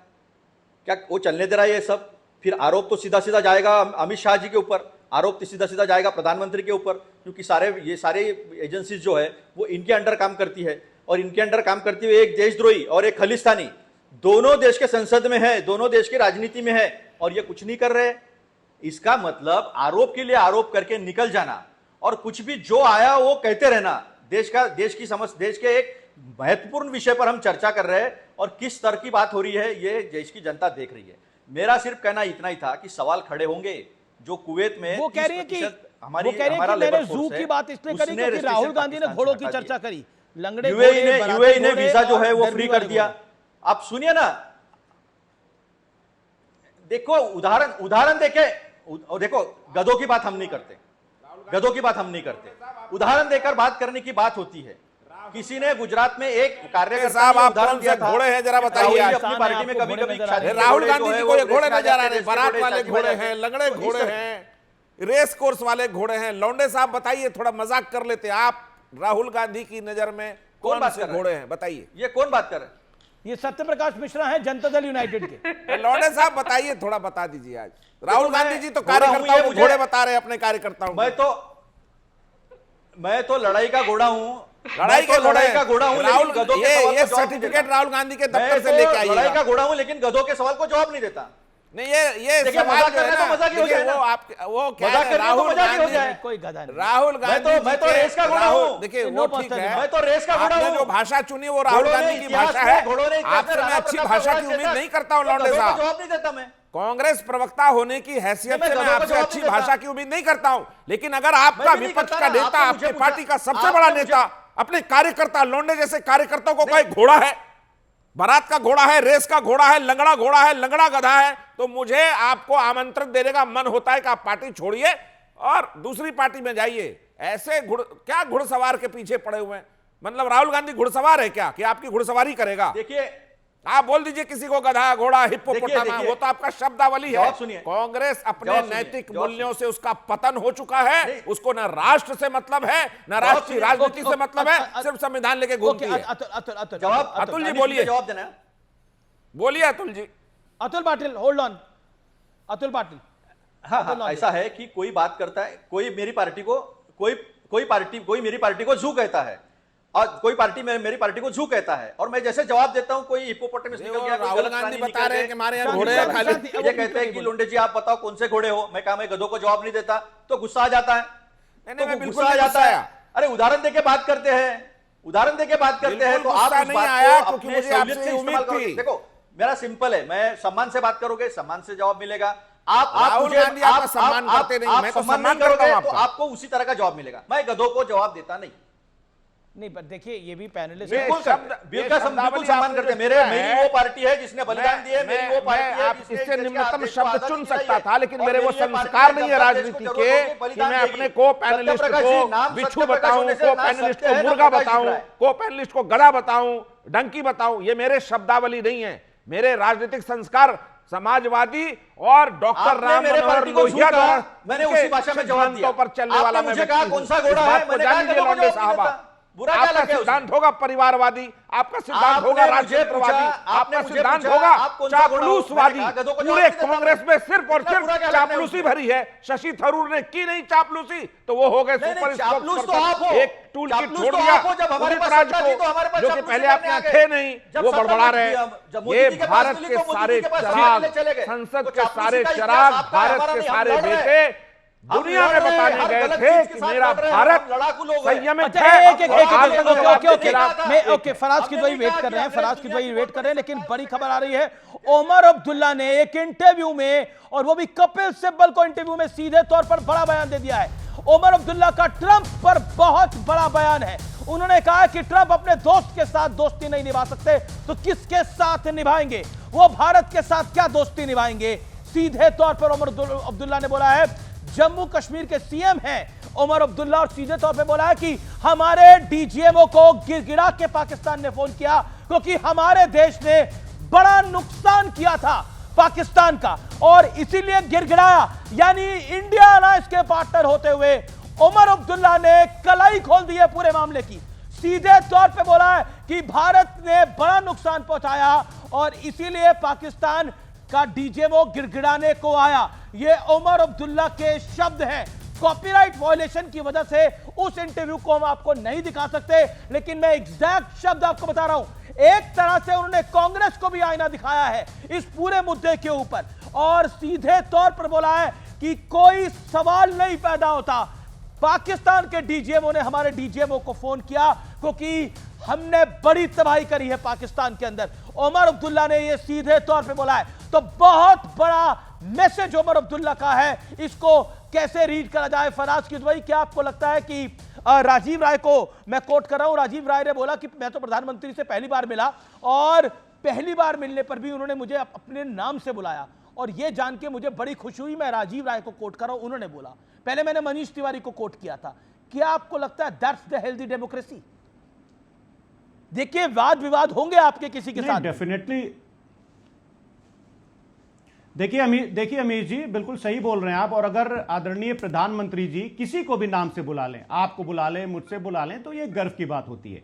क्या वो चलने दे रहा है ये सब? फिर आरोप तो सीधा सीधा जाएगा अमित शाह जी के ऊपर, आरोप तो सीधा सीधा जाएगा प्रधानमंत्री के ऊपर, क्योंकि ये सारे एजेंसीज जो है वो इनके अंडर काम करती है, और इनके अंडर काम करती हुई एक देशद्रोही और एक खलिस्तानी दोनों देश के संसद में है, दोनों देश की राजनीति में है, और ये कुछ नहीं कर रहे। इसका मतलब आरोप के लिए आरोप करके निकल जाना और कुछ भी जो आया वो कहते रहना। देश की समझ, देश के एक महत्वपूर्ण विषय पर हम चर्चा कर रहे हैं और किस स्तर की बात हो रही है ये देश की जनता देख रही है। मेरा सिर्फ कहना इतना ही था कि सवाल खड़े होंगे जो कुवैत में वो कह रही है कि मैंने जू की बात इसलिए करी क्योंकि राहुल गांधी ने घोड़ों की चर्चा करी, लंगड़े यूएई ने वीजा जो है वो फ्री कर दिया। आप सुनिए ना, देखो उदाहरण देखो, गधों की बात हम नहीं करते, उदाहरण देकर बात करने की बात होती है। किसी ने गुजरात में एक कार्यकर्ता साहब आप कौन से घोड़े हैं जरा बताइए। अपनी पार्टी में कभी राहुल गांधी जी को ये घोड़े नजर आ रहे हैं, बारात वाले घोड़े हैं, लंगड़े घोड़े हैं, रेस कोर्स वाले घोड़े हैं। लौंडे साहब बताइए, थोड़ा मजाक कर लेते हैं आप, राहुल गांधी की नजर में कौन से घोड़े हैं बताइए। ये कौन बात कर रहे हैं? ये सत्यप्रकाश मिश्रा हैं जनता दल यूनाइटेड के। लौंडे साहब बताइए, थोड़ा बता दीजिए। आज राहुल गांधी जी तो कार्यकर्ताओं को घोड़े बता रहे हैं अपने कार्यकर्ताओं। मैं तो लड़ाई का घोड़ा हूं, लड़ाई के लड़ाई का घोड़ा हूं, राहुल लेकिन गधों के सवाल ये को जवाब नहीं सर्टिफिकेट देता। राहुल गांधी के मैं दफ्तर से तो लेके आइए। लड़ाई का घोड़ा हूं, लेकिन गधों के सवाल को जवाब नहीं देता। नहीं, ये देखिए, सवाल मजाक जो है करना ना, तो मजाक ही हो देखिए, जाए ना। वो आप वो क्या मजाक है, करने तो राहुल मजाक ही हो गांधी जाए। कोई गधा नहीं। राहुल गांधी मैं तो रेस का घोड़ा हूं। देखिए नो वो ठीक पर्सन है, मैं तो रेस का घोड़ा आपने हूं। जो भाषा चुनी वो राहुल घोड़ों ने गांधी की इतिहास भाषा में- है। घोड़ों ने इतिहास आपसे में मैं राणा अच्छी प्रताप भाषा को की उम्मीद जैसा- नहीं करता हूं तो लौंडे गधों को साहब। जवाब नहीं देता मैं। कांग्रेस प्रवक्ता होने की हैसियत मैं से मैं गधों को आपसे जवाब अच्छी नहीं देता। भाषा की उम्मीद नहीं करता हूं, लेकिन अगर आपका मैं भी नहीं विपक्ष करता का ना, नेता, आपने मुझे आपकी पूछा। पार्टी का सबसे आपने बड़ा मुझे- नेता अपने कार्यकर्ता लौंडे जैसे कार्यकर्ताओं को कोई घोड़ा है, बारात का घोड़ा है, रेस का घोड़ा है, लंगड़ा घोड़ा है, लंगड़ा गधा है, तो मुझे आपको आमंत्रण देने का मन होता है कि आप पार्टी छोड़िए और दूसरी पार्टी में जाइए। ऐसे क्या घुड़सवार के पीछे पड़े हुए हैं? मतलब राहुल गांधी घुड़सवार है क्या कि आपकी घुड़सवारी करेगा? देखिए, आप बोल दीजिए किसी को गधा, घोड़ा, हिप्पोपोटामस, देखिए, वो तो आपका शब्दावली है। जवाब सुनिए। कांग्रेस अपने जवाब सुनिए, नैतिक जवाब मूल्यों से उसका पतन हो चुका है। नहीं। उसको न राष्ट्र से मतलब है, न राष्ट्रीय सुनिए। राजनीति से ओके, मतलब है, सिर्फ संविधान लेके घूमती है। जवाब अतुल जी अनिश, बोलिए। मुझे जवाब देना है। बोलिए अतुल जी। Atul Patil, hold on. अतुल पाटिल, हाँ, ऐसा है कि कोई बात करता है, कोई मेरी पार्टी को कोई मेरी पार्टी को जू कहता है और कोई पार्टी मेरी पार्टी को जू कहता है, और मैं जैसे जवाब देता हूं कोई हिप्पोपोटामस निकल गया, कोई राहुल गलत गांधी प्राणी बता निकल रहे हैं गए। कि हमारे यहाँ शांति, घोड़े हैं शांति, खाली। शांति। ये कहते हैं कि लुंडे जी आप बताओ कौन से घोड़े हो, मैं कहा मैं गधों को जवाब नहीं देता, तो गुस्सा आ जाता है। नहीं, तो मैं गुस्सा बिल्कुल आ नहीं जाता गुस्सा है। आया। अरे उदाहरण देके बात करते हैं, उदाहरण देके बात करते हैं, तो बिल्कुल आप गुस्सा उस नहीं बात आया, को क्योंकि अपने मुझे सहूलियत आपसे से इस्तेमाल उम्मीद करोगे। थी। देखो मेरा सिंपल है, मैं सम्मान से बात करोगे, सम्मान से जवाब मिलेगा। आप राहुल मुझे- गांधी आपका सम्मान करते नहीं, आप मैं तो सम्मान सम्मान नहीं करोगे करता हूं तो आपका। आपको उसी तरह का जवाब मिलेगा। मैं गधों को जवाब देता नहीं। नहीं, पर देखिए ये भी पैनलिस्ट बिल्कुल ये शब्द- बिल्कुल ये शब्दावली सम्मान आपने करते हैं। जो किया मेरी है, वो पार्टी है जिसने बलिदान दिए, मेरी वो पार्टी है आप जिसने इससे देश के निम्नतम आदेश को शब्द आजादी चुन दिलाई सकता है। था, लेकिन और मेरे वो मेरी ये पार्टी संस्कार है, नहीं है जब देश को राजनीति जरूरत के होगी, कि बलिदान मैं देगी। अपने को पैनलिस्ट सत्यप्रकाश जी, को नाम बिच्छू सत्यप्रकाश बताऊं, होने से को ना पैनलिस्ट सत्य को है, ना मुर्गा प्रकाश दिख बताऊं, रहा है। को पैनलिस्ट को गधा बताऊं, डंकी बताऊं, ये मेरे शब्दावली नहीं है। मेरे राजनीतिक संस्कार समाजवादी और डॉक्टर आपने राम मेरे मनोहर पार्टी को लोहिया झूठा, द्वारा मैंने उनके उसी भाषा में जवाब दिया। सिद्धांतों पर चलने आपने वाला मुझे मैं कहा व्यक्ति कौन सा हूं। घोड़ा इस है, बात को मैंने जान कहा लीजिए गधों को लौंडे जवाब नहीं साहबा। देता। बुरा क्या आपका लग गया उसमें? सिद्धांत होगा परिवारवादी, आपका सिद्धांत होगा आपने मुझे राष्ट्रवादी, पूछा, आपका आपने मुझे सिद्धांत पूछा, होगा आप कौन सा घोड़ा हो? चापलूसवादी। मैंने कहा गधों को जवाब पूरे नहीं देता। कांग्रेस में सिर्फ और इतना सिर्फ बुरा क्या लगना है चापलूसी उसमें? भरी है। शशि थरूर ने की नहीं चापलूसी, तो वो हो गए नहीं, सुपर चापलूस तो आप हो। एक टूल किट चापलूस छोड़ तो दिया आप हो, जब हमारे उदित पास राज सत्ता थी तो हमारे पास को, जो कि चापलूसी पहले करने आपके आ यहाँ गए। थे नहीं, जब वो सत्ता बड़बड़ा में रहे जब हैं। मोदी ये जी के पास भारत दिल्ली के को मोदी सारे जी के पास चिराग, सीट चले गए। संसद तो के चापलूसी सारे का चिराग, इतिहास आपका, भारत हमारा के नहीं, हम सारे लड़ रहे हैं। बेटे हम दुनिया लड़ में रहे हैं, बताने हर गए गलत थे चीज के कि साथ मेरा लड़ रहे हैं, भारत हम लड़ाकू लोग हैं। संयमित अच्छा, है। ओके, फराज की दवाई वेट कर रहे हैं, फराज की दवाई वेट कर रहे हैं, लेकिन बड़ी खबर आ रही है। ओमर अब्दुल्ला ने एक इंटरव्यू में, और वो भी कपिल सिब्बल को इंटरव्यू में सीधे तौर पर बड़ा बयान दे दिया है। ओमर अब्दुल्ला का ट्रंप पर बहुत बड़ा बयान है। उन्होंने कहा कि ट्रंप अपने दोस्त के साथ दोस्ती नहीं निभा सकते तो किसके साथ निभाएंगे? वो भारत के साथ क्या दोस्ती निभाएंगे? सीधे तौर पर ओमर अब्दुल्ला ने बोला है, जम्मू कश्मीर के सीएम हैं ओमर अब्दुल्ला, और सीधे तौर पे बोला है कि हमारे डीजीएमओ को गिड़गिड़ा के पाकिस्तान ने फोन किया क्योंकि हमारे देश ने बड़ा नुकसान किया था पाकिस्तान का, और इसीलिए गिड़गिड़ाया। यानी इंडिया अलायंस के पार्टनर होते हुए ओमर अब्दुल्ला ने कलाई खोल दी है पूरे मामले की। सीधे तौर पे बोला है कि भारत ने बड़ा नुकसान पहुंचाया और इसीलिए पाकिस्तान का डीजीएमओ गिड़गिड़ाने को आया। ये ओमर अब्दुल्ला के शब्द हैं। कॉपीराइट वायलेशन की वजह से उस इंटरव्यू को हम आपको नहीं दिखा सकते, लेकिन मैं एग्जैक्ट शब्द आपको बता रहा हूं। एक तरह से उन्होंने कांग्रेस को भी आईना दिखाया है इस पूरे मुद्दे के ऊपर, और सीधे तौर पर बोला है कि कोई सवाल नहीं पैदा होता। पाकिस्तान के डीजीएमओ ने हमारे डीजीएमओ को फोन किया क्योंकि हमने बड़ी तबाही करी है पाकिस्तान के अंदर। ओमर अब्दुल्ला ने यह सीधे तौर पे बोला है। तो बहुत बड़ा मैसेज ओमर अब्दुल्ला का है, इसको कैसे रीड करा जाए? फराज की दुबई, क्या आपको लगता है कि राजीव राय को, मैं कोट कर रहा हूं, राजीव राय ने बोला कि मैं तो प्रधानमंत्री से पहली बार मिला और पहली बार मिलने पर भी उन्होंने मुझे अपने नाम से बुलाया, और यह जान के मुझे बड़ी खुशी हुई। मैं राजीव राय को कोट कर रहा हूं, उन्होंने बोला। पहले मैंने मनीष तिवारी को कोट किया था। क्या आपको लगता है दैट्स द हेल्दी डेमोक्रेसी? देखिए, वाद विवाद होंगे आपके किसी के साथ, डेफिनेटली। देखिए अमीर जी बिल्कुल सही बोल रहे हैं आप। और अगर आदरणीय प्रधानमंत्री जी किसी को भी नाम से बुला लें, आपको बुला लें, मुझसे बुला लें, तो ये गर्व की बात होती है।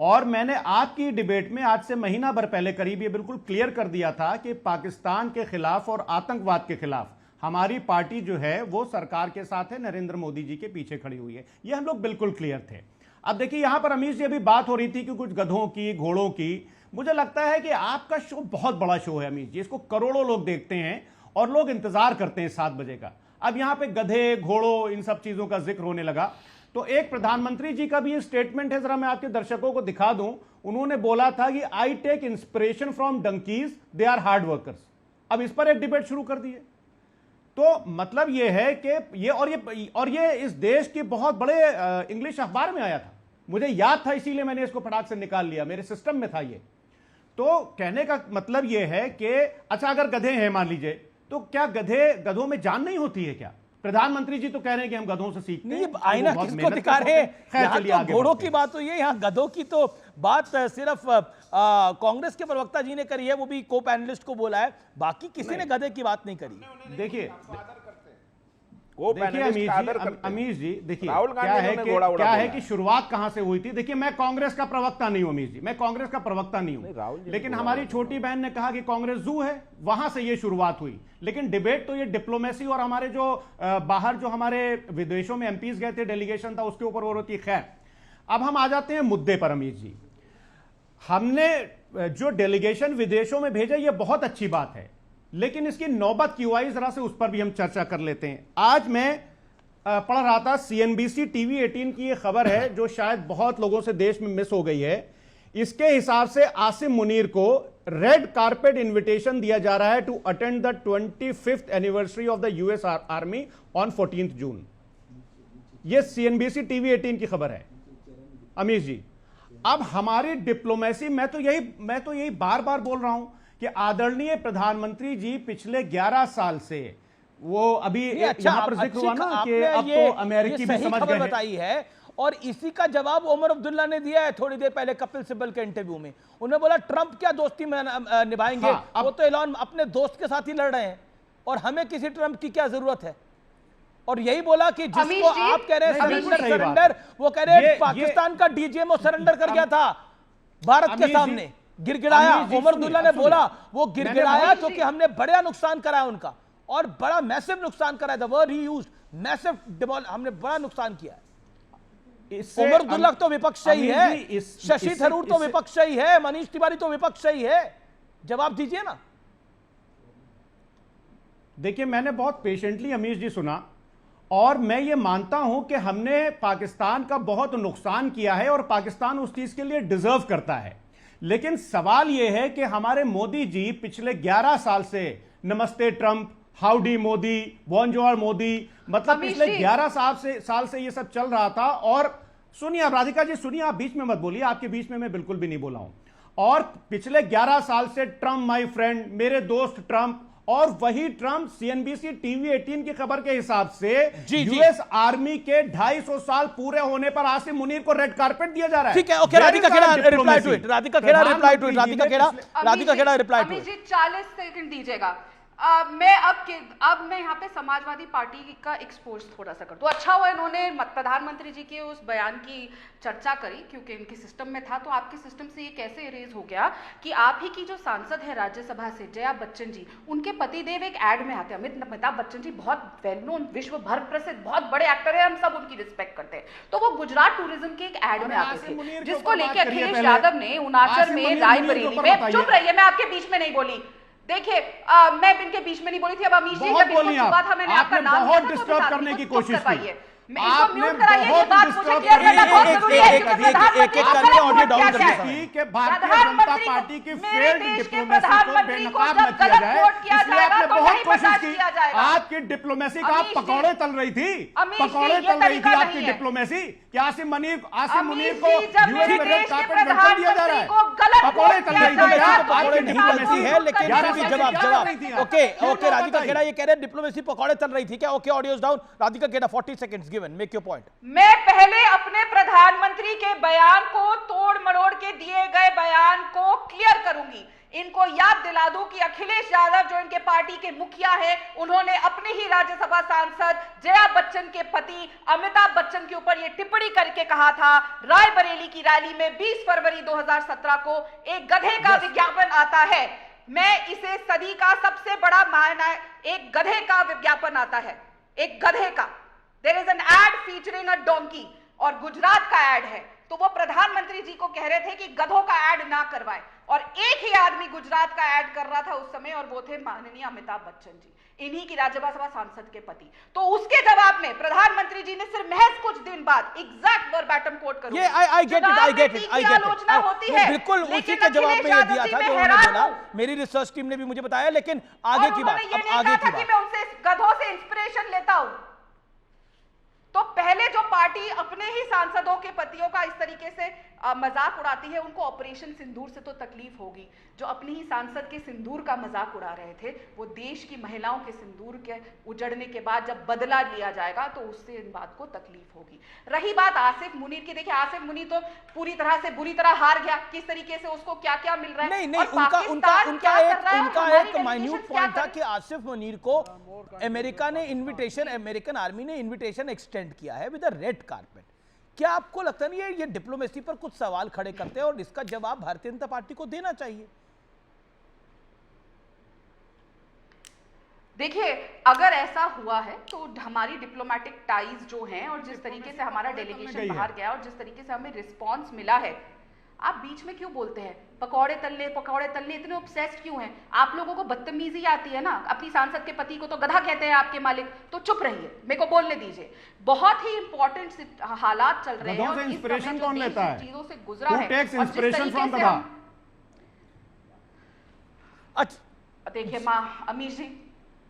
और मैंने आपकी डिबेट में आज से महीना भर पहले करीब ये बिल्कुल क्लियर कर दिया था कि पाकिस्तान के खिलाफ और आतंकवाद के खिलाफ हमारी पार्टी जो है वो सरकार के साथ है, नरेंद्र मोदी जी के पीछे खड़ी हुई है। ये हम लोग बिल्कुल क्लियर थे। अब देखिए यहां पर अमीश जी अभी बात हो रही थी कि कुछ गधों की, घोड़ों की। मुझे लगता है कि आपका शो बहुत बड़ा शो है अमीश जी, इसको करोड़ों लोग देखते हैं और लोग इंतजार करते हैं 7 बजे का। अब यहां पे गधे, घोड़ों, इन सब चीजों का जिक्र होने लगा, तो एक प्रधानमंत्री जी का भी ये स्टेटमेंट है, जरा मैं आपके दर्शकों को दिखा दूं। उन्होंने बोला था कि I take inspiration from donkeys, they are hard workers. अब इस पर एक डिबेट शुरू कर दी है। तो मतलब ये है कि ये इस देश के बहुत बड़े इंग्लिश अखबार में आया था, मुझे याद था, इसीलिए मैंने इसको फटाक से निकाल लिया, मेरे सिस्टम में था ये। तो कहने का मतलब ये है कि अच्छा अगर गधे हैं मान लीजिए, तो क्या गधों में जान नहीं होती है क्या? प्रधानमंत्री जी तो कह रहे हैं कि हम गधों से सीखते हैं। आईना किसको दिखा रहे हैं? यहाँ तो घोड़ों की बात हुई है, यहाँ गधों की तो बात सिर्फ कांग्रेस के प्रवक्ता जी ने करी है, वो भी को पैनलिस्ट को बोला है, बाकी किसी ने गधे की बात नहीं करी। देखिए अमीश जी, देखिए क्या है कि शुरुआत कहां से हुई थी। देखिए मैं कांग्रेस का प्रवक्ता नहीं हूं अमीश जी, मैं कांग्रेस का प्रवक्ता नहीं हूं, लेकिन हमारी छोटी बहन ने कहा कि कांग्रेस जू है, वहां से ये शुरुआत हुई। लेकिन डिबेट तो ये डिप्लोमेसी और हमारे जो बाहर जो हमारे विदेशों में एमपीज गए थे, डेलीगेशन था, उसके ऊपर हो रही थी। खैर अब हम आ जाते हैं मुद्दे पर अमीश जी। हमने जो डेलीगेशन विदेशों में भेजा ये बहुत अच्छी बात है, लेकिन इसकी नौबत क्यों आई जरा से उस पर भी हम चर्चा कर लेते हैं। आज मैं पढ़ रहा था CNBC TV 18 की ये खबर है जो शायद बहुत लोगों से देश में मिस हो गई है। इसके हिसाब से आसिम मुनीर को रेड कारपेट इनविटेशन दिया जा रहा है to attend the 25th anniversary of the US army on 14th June. ये CNBC TV 18 की खबर है अमीश जी। अब हमारी डिप्लोमेसी, मैं तो यही बार बार बोल रहा हूं कि आदरणीय प्रधानमंत्री जी पिछले 11 साल से वो अभी यहां पर जिक्र हुआ ना कि अब तो अमेरिकी भी समझ गए बताई है, और इसी का जवाब उमर अब्दुल्ला ने दिया है थोड़ी देर पहले कपिल सिब्बल के इंटरव्यू में। उन्होंने बोला ट्रंप क्या दोस्ती में निभाएंगे, वो तो एलन अपने दोस्त के साथ ही लड़ रहे हैं और हमें किसी ट्रंप की क्या जरूरत है। और यही बोला कि जिसको आप कह रहे हैं सरेंडर, वो कह रहे हैं पाकिस्तान का DGMO सरेंडर कर गया था भारत के सामने, गिड़गिड़ाया। उमर अब्दुल्ला ने बोला वो गिड़गिड़ाया क्योंकि हमने बड़ा नुकसान कराया उनका, और बड़ा मैसिव नुकसान कराया। The word he used massive, हमने बड़ा नुकसान किया है। उमर अब्दुल्ला तो विपक्ष ही है, शशि थरूर तो विपक्ष ही है, मनीष तिवारी तो विपक्ष ही है, जवाब दीजिए ना। देखिए मैंने बहुत पेशेंटली अमीश जी सुना, और मैं ये मानता हूं कि हमने पाकिस्तान का बहुत नुकसान किया है और पाकिस्तान उस चीज के लिए डिजर्व करता है। लेकिन सवाल यह है कि हमारे मोदी जी पिछले 11 साल से नमस्ते ट्रंप, हाउडी मोदी, बॉनजोर मोदी, मतलब पिछले 11 साल से ये सब चल रहा था। और सुनिए आप राधिका जी, सुनिए, आप बीच में मत बोलिए, आपके बीच में मैं बिल्कुल भी नहीं बोला हूं। और पिछले 11 साल से ट्रंप माय फ्रेंड, मेरे दोस्त ट्रंप, और वही ट्रंप CNBC TV 18 की खबर के हिसाब से US आर्मी के 250 साल पूरे होने पर आसिम मुनीर को रेड कारपेट दिया जा रहा है। ठीक है, okay, Radhika Khera reply to it, Radhika Khera reply to it, Radhika Khera reply to it. 40 second दीजिएगा। मैं यहाँ पे समाजवादी पार्टी का एक्सपोज थोड़ा सा कर दूं। अच्छा हुआ इन्होंने प्रधानमंत्री जी के उस बयान की चर्चा करी, क्योंकि इनके सिस्टम में था। तो आपके सिस्टम से ये कैसे इरेज हो गया कि आप ही की जो सांसद है राज्यसभा से जया बच्चन जी, उनके पतिदेव एक एड में आते हैं। अमिताभ बच्चन जी बहुत वेल नोन, विश्व भर प्रसिद्ध बहुत बड़े एक्टर है, हम सब उनकी रिस्पेक्ट करते हैं। तो वो गुजरात टूरिज्म के एक एड में आते थे, जिसको लेके अखिलेश यादव ने उनाचर में, रायबरेली में, चुप रहिए, मैं आपके बीच में नहीं बोली। देखिए मैं इनके बीच में नहीं बोली थी। अब अमीश जी जब इनको छुपा था, मैंने आपका नाम लिया था, तो डिस्टर्ब करने की कोशिश की। इसको म्यूट कराइए, ये बात मुझे क्लियर करना बहुत जरूरी है कि एक-एक करके ऑडियो डाउन कर दीजिए कि भारतीय जनता पार्टी की फेल्ड डिप्लोमेसी को बेनकाब न किया जाए, इसलिए आपने बहुत कोशिश की। आपकी डिप्लोमेसी का पकौड़े तल रही थी, पकौड़े तल रही थी आपकी डिप्लोमेसी कि आसिम मुनीर को US में रेड कारपेट वेलकम दिया जा रहा है, पकौड़े तल रही थी। आपकी डिप्लोमेसी है, लेकिन जवाब ओके राधिका खेड़ा ये कह रहे हैं डिप्लोमेसी पकौड़े तल रही थी क्या? Okay, audios down. Radhika Khera 40 seconds given, make your point. मैं पहले अपने प्रधानमंत्री के बयान को, तोड़ मरोड़ के दिए गए बयान को क्लियर करूंगी। इनको याद दिला दूं कि अखिलेश यादव जो इनके पार्टी के मुखिया हैं, उन्होंने अपने ही राज्यसभा सांसद जया बच्चन के पति अमिताभ बच्चन के ऊपर यह टिप्पणी करके कहा था, रायबरेली की रैली में 20 फरवरी 2017 को एक गधे का विज्ञापन आता है। मैं इसे सदी का सबसे बड़ा मायना, एक गधे का विज्ञापन आता है, एक गधे का। There is an ad featuring a donkey और गुजरात का ऐड है, तो वो प्रधानमंत्री जी को कह रहे थे कि गधों का ऐड ना करवाएं, और एक ही आदमी गुजरात का ऐड कर रहा था उस समय, और वो थे माननीय अमिताभ बच्चन जी, इन्हीं की राज्यसभा सांसद के पति। तो उसके जवाब में प्रधानमंत्री जी ने सिर्फ महज कुछ दिन बाद, एग्जैक्ट वर्बैटम कोट करूं, I get it. आलोचना होती है, बिल्कुल उसी के जवाब में ये दिया था जो उन्होंने बोला, मेरी रिसर्च टीम ने भी मुझे बताया। लेकिन आगे की बात, अब आगे की बात, मैं उनसे गधों से इंस्पिरेशन लेता हूं। तो पहले जो पार्टी अपने ही सांसदों के पतियों का इस तरीके से मजाक उड़ाती है, उनको ऑपरेशन सिंदूर से तो तकलीफ होगी। जो अपनी ही सांसद के सिंदूर का मजाक उड़ा रहे थे, वो देश की महिलाओं के सिंदूर के उजड़ने के बाद जब बदला लिया जाएगा तो उससे इन बात को तकलीफ होगी। रही बात आसिफ मुनीर की, देखिए आसिफ मुनीर तो पूरी तरह से बुरी तरह हार गया, किस तरीके से उसको क्या क्या मिल रहा है। नहीं, उनका एक माइन्यूट पॉइंट था कि आसिफ मुनीर को अमेरिका ने इनविटेशन, अमेरिकन आर्मी ने इनविटेशन एक्सटेंड किया है विद अ रेड कारपेट। क्या आपको लगता नहीं है ये डिप्लोमेसी पर कुछ सवाल खड़े करते हैं और इसका जवाब भारतीय जनता पार्टी को देना चाहिए? देखिए, अगर ऐसा हुआ है तो हमारी डिप्लोमेटिक टाइज जो हैं और जिस तरीके से हमारा डेलीगेशन बाहर गया और जिस तरीके से हमें रिस्पांस मिला है, आप बीच में क्यों बोलते हैं पकौड़े तलने इतने ऑब्सेस्ड क्यों हैं? आप लोगों को बदतमीजी आती है ना, अपनी सांसद के पति को तो गधा कहते हैं आपके मालिक, तो चुप रहिए, मेरे को बोलने दीजिए। बहुत ही इंपॉर्टेंट हालात चल रहे हैं और इंस्पिरेशन कौन लेता है? चीजों से गुजरा है। देखिए माँ अमीर जी,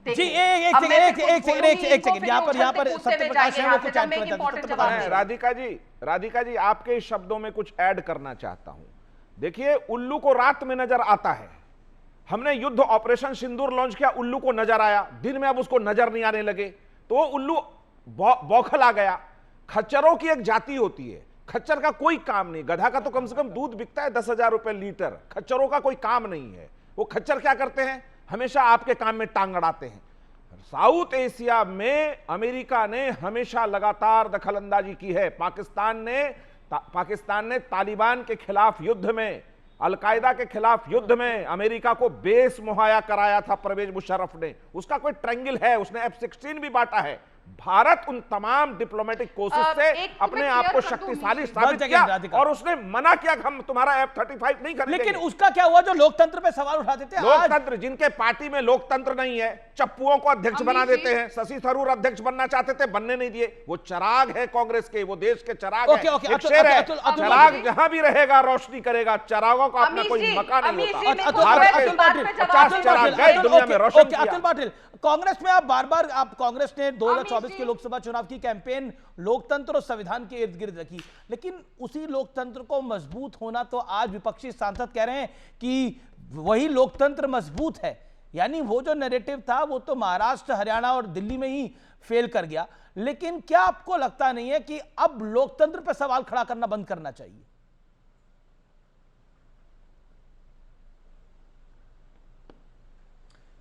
जी एक सेकंड, यहाँ पर सत्यप्रकाश है, वो कुछ ऐड करना चाहते हैं। राधिका जी, आपके इस शब्दों में कुछ ऐड करना चाहता हूं। देखिए, उल्लू को रात में नजर आता है। हमने युद्ध ऑपरेशन सिंदूर लॉन्च किया, उल्लू को नजर आया, दिन में अब उसको नजर नहीं आने लगे, तो वो उल्लू बौखला गया। खच्चरों की एक जाति होती है, खच्चर का कोई काम नहीं, गधा का तो कम से कम दूध बिकता है 10,000 रुपए लीटर, खच्चरों का कोई काम नहीं है। वो खच्चर क्या करते हैं? हमेशा आपके काम में टांग अड़ाते हैं। साउथ एशिया में अमेरिका ने हमेशा लगातार दखलंदाजी की है। पाकिस्तान ने तालिबान के खिलाफ युद्ध में, अलकायदा के खिलाफ युद्ध में अमेरिका को बेस मुहैया कराया था परवेज मुशर्रफ ने। उसका कोई ट्रायंगल है, उसने F-16 भी बांटा है। भारत उन तमाम डिप्लोमेटिक कोशिश से अपने आप को शक्तिशाली साबित किया और उसने मना किया कि हम तुम्हारा F-35 नहीं करेंगे। लेकिन उसका क्या हुआ जो लोकतंत्र पे सवाल उठा देते हैं? लोकतंत्र, जिनके पार्टी में लोकतंत्र नहीं है, चप्पुओं को अध्यक्ष बना देते हैं। शशि थरूर अध्यक्ष बनना चाहते थे, बनने नहीं दिए। वो चिराग है कांग्रेस के, वो देश के चिराग है। एक शेर है, चिराग जहां भी रहेगा रोशनी करेगा, चिरागों का अपना कोई मकान नहीं होता। भारत के 50 चिराग गए दुनिया में रोशन किया। अतुल पाटिल, कांग्रेस में आप बार-बार, आप कांग्रेस ने 2024 के लोकसभा चुनाव की कैंपेन लोकतंत्र और संविधान के इर्द गिर्द रखी, लेकिन उसी लोकतंत्र को मजबूत होना तो आज विपक्षी सांसद कह रहे हैं कि वही लोकतंत्र मजबूत है। यानी वो जो नैरेटिव था वो तो महाराष्ट्र, हरियाणा और दिल्ली में ही फेल कर गया। लेकिन क्या आपको लगता नहीं है कि अब लोकतंत्र पर सवाल खड़ा करना बंद करना चाहिए?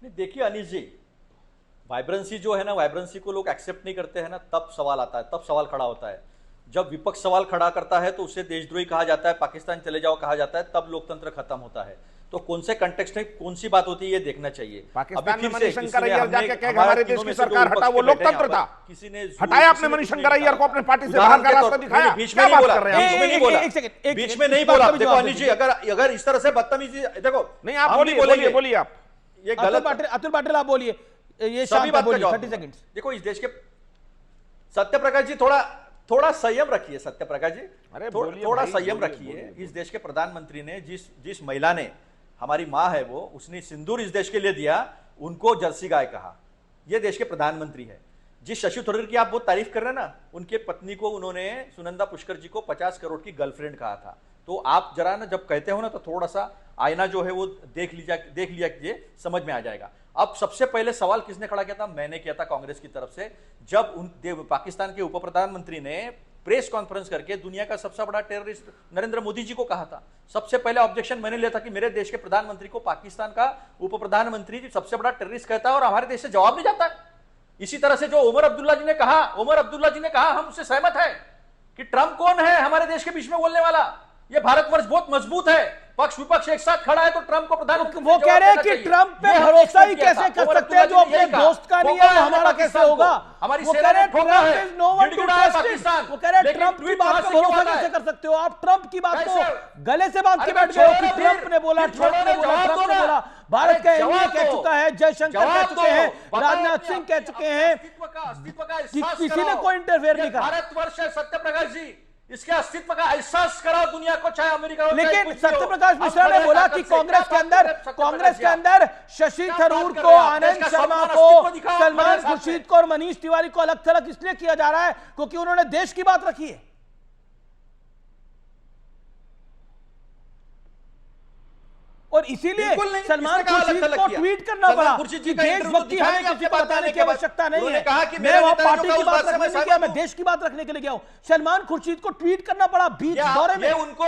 देखिए अनिल जी, वाइब्रेंसी जो है ना, वाइब्रेंसी को लोग एक्सेप्ट नहीं करते हैं ना, तब सवाल आता है, तब सवाल खड़ा होता है। जब विपक्ष सवाल खड़ा करता है तो उसे देशद्रोही कहा जाता है, पाकिस्तान चले जाओ कहा जाता है, तब लोकतंत्र खत्म होता है। तो कौन से कंटेक्स्ट में कौन सी बात होती है ये देखना चाहिए। पाकिस्तान में मनीशंकर अय्यर जाके कह हमारे देश की सरकार हटा, वो लोकतंत्र था। किसी ने हटाया आपने मनीशंकर अय्यर को, अपने पार्टी से बाहर का रास्ता दिखाया। बीच में नहीं बोला, बीच में नहीं बोला। देखो अनिल जी, अगर इस तरह से बदतमीजी, देखो नहीं, आप बोलिए आप, ये गलत। अतुल पाटिल आप बोलिए, ये सभी बात बोलिए 30 सेकंड। देखो इस देश के सत्यप्रकाश जी, थोड़ा संयम रखिए। सत्यप्रकाश जी थोड़ा संयम रखिए। इस देश के प्रधानमंत्री ने जिस महिला ने, हमारी माँ है वो, उसने सिंदूर इस देश के लिए दिया, उनको जर्सी गाय कहा। ये देश के प्रधानमंत्री है। जिस शशि थरूर की आप बहुत तारीफ कर रहे हैं ना, उनके पत्नी को उन्होंने, सुनंदा पुष्कर जी को 50 करोड़ की गर्लफ्रेंड कहा था। तो आप जरा ना जब कहते हो ना तो थोड़ा सा आईना जो है वो देख लिया कीजिए, समझ में आ जाएगा। अब सबसे पहले सवाल किसने खड़ा किया था? मैंने किया था कांग्रेस की तरफ से, जब पाकिस्तान के उप प्रधानमंत्री ने प्रेस कॉन्फ्रेंस करके दुनिया का सबसे बड़ा टेररिस्ट नरेंद्र मोदी जी को कहा था। सबसे पहले ऑब्जेक्शन मैंने लिया था कि मेरे देश के प्रधानमंत्री को पाकिस्तान का उप प्रधानमंत्री सबसे बड़ा टेररिस्ट कहता है और हमारे देश से जवाब नहीं जाता है। इसी तरह से जो उमर अब्दुल्ला जी ने कहा, हम उससे सहमत है कि ट्रंप कौन है हमारे देश के बीच में बोलने वाला। ये भारतवर्ष बहुत मजबूत है, पक्ष विपक्ष एक साथ खड़ा है तो ट्रंप को प्रधानमंत्री वो कह रहे हैं कि ट्रंप पे भरोसा ही कैसे कर सकते हैं जो अपने दोस्त का नहीं है, वो हमारा कैसे होगा। हमारी वो कह रहे हैं Trump is no one to trust. वो कह रहे हैं ट्रंप की बात को भरोसा कैसे कर सकते हो आप। ट्रंप की बात को गले से बांध के बैठ गए कि ट्रंप ने बोला, ट्रंप ने बोला, ट्रंप ने बोला। भारत का एनडीए कह चुका है, जयशंकर कह चुके हैं, राजनाथ सिंह कह चुके हैं कि किसी ने कोई इंटरफेयर नहीं करा। भारतवर्ष है सत्य प्रकाश जी, इसके अस्तित्व का एहसास कराओ दुनिया को, चाहे अमेरिका हो। लेकिन सत्यप्रकाश मिश्रा ने बोला कि कांग्रेस के अंदर शशि थरूर को, आनंद शर्मा को, सलमान खुर्शीद को और मनीष तिवारी को अलग थलग इसलिए किया जा रहा है क्योंकि उन्होंने देश की बात रखी है। और इसीलिए सलमान खुर्शीद को ट्वीट करना पड़ा कि देशभक्ति हमें किसी को बताने की आवश्यकता नहीं है, मैं वहां पार्टी की बात रखने नहीं गया, मैं देश की बात रखने के लिए गया हूं। सलमान खुर्शीद को ट्वीट करना पड़ा बीच दौरे में। उनको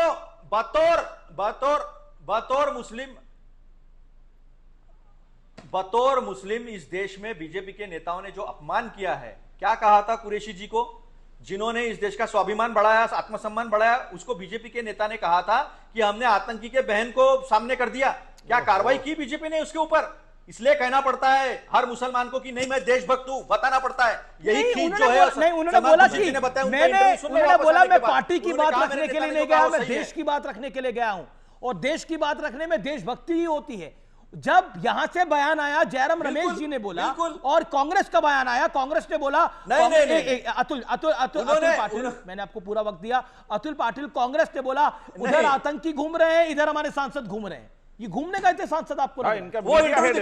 बतौर मुस्लिम इस देश में बीजेपी के नेताओं ने जो अपमान किया है, क्या कहा था कुरैशी जी को, जिन्होंने इस देश का स्वाभिमान बढ़ाया, आत्मसम्मान बढ़ाया, उसको बीजेपी के नेता ने कहा था कि हमने आतंकी के बहन को सामने कर दिया। क्या कार्रवाई की बीजेपी ने उसके ऊपर? इसलिए कहना पड़ता है हर मुसलमान को कि नहीं मैं देशभक्त हूं, बताना पड़ता है। यही खींच जो है नहीं, उन्होंने बोला कि उन्होंने बोला मैं पार्टी की बात रखने के लिए नहीं गया, मैं देश की बात रखने के लिए गया हूं। और देश की बात रखने में देशभक्ति ही होती है। जब यहां से बयान आया, जयराम रमेश जी ने बोला और कांग्रेस का बयान आया, कांग्रेस ने बोला अतुल पाटिल, मैंने आपको पूरा वक्त दिया। अतुल पाटिल, कांग्रेस ने बोला उधर आतंकी घूम रहे हैं, इधर हमारे सांसद घूम रहे हैं। ये घूमने गए थे सांसद आपको? वो इंटरव्यू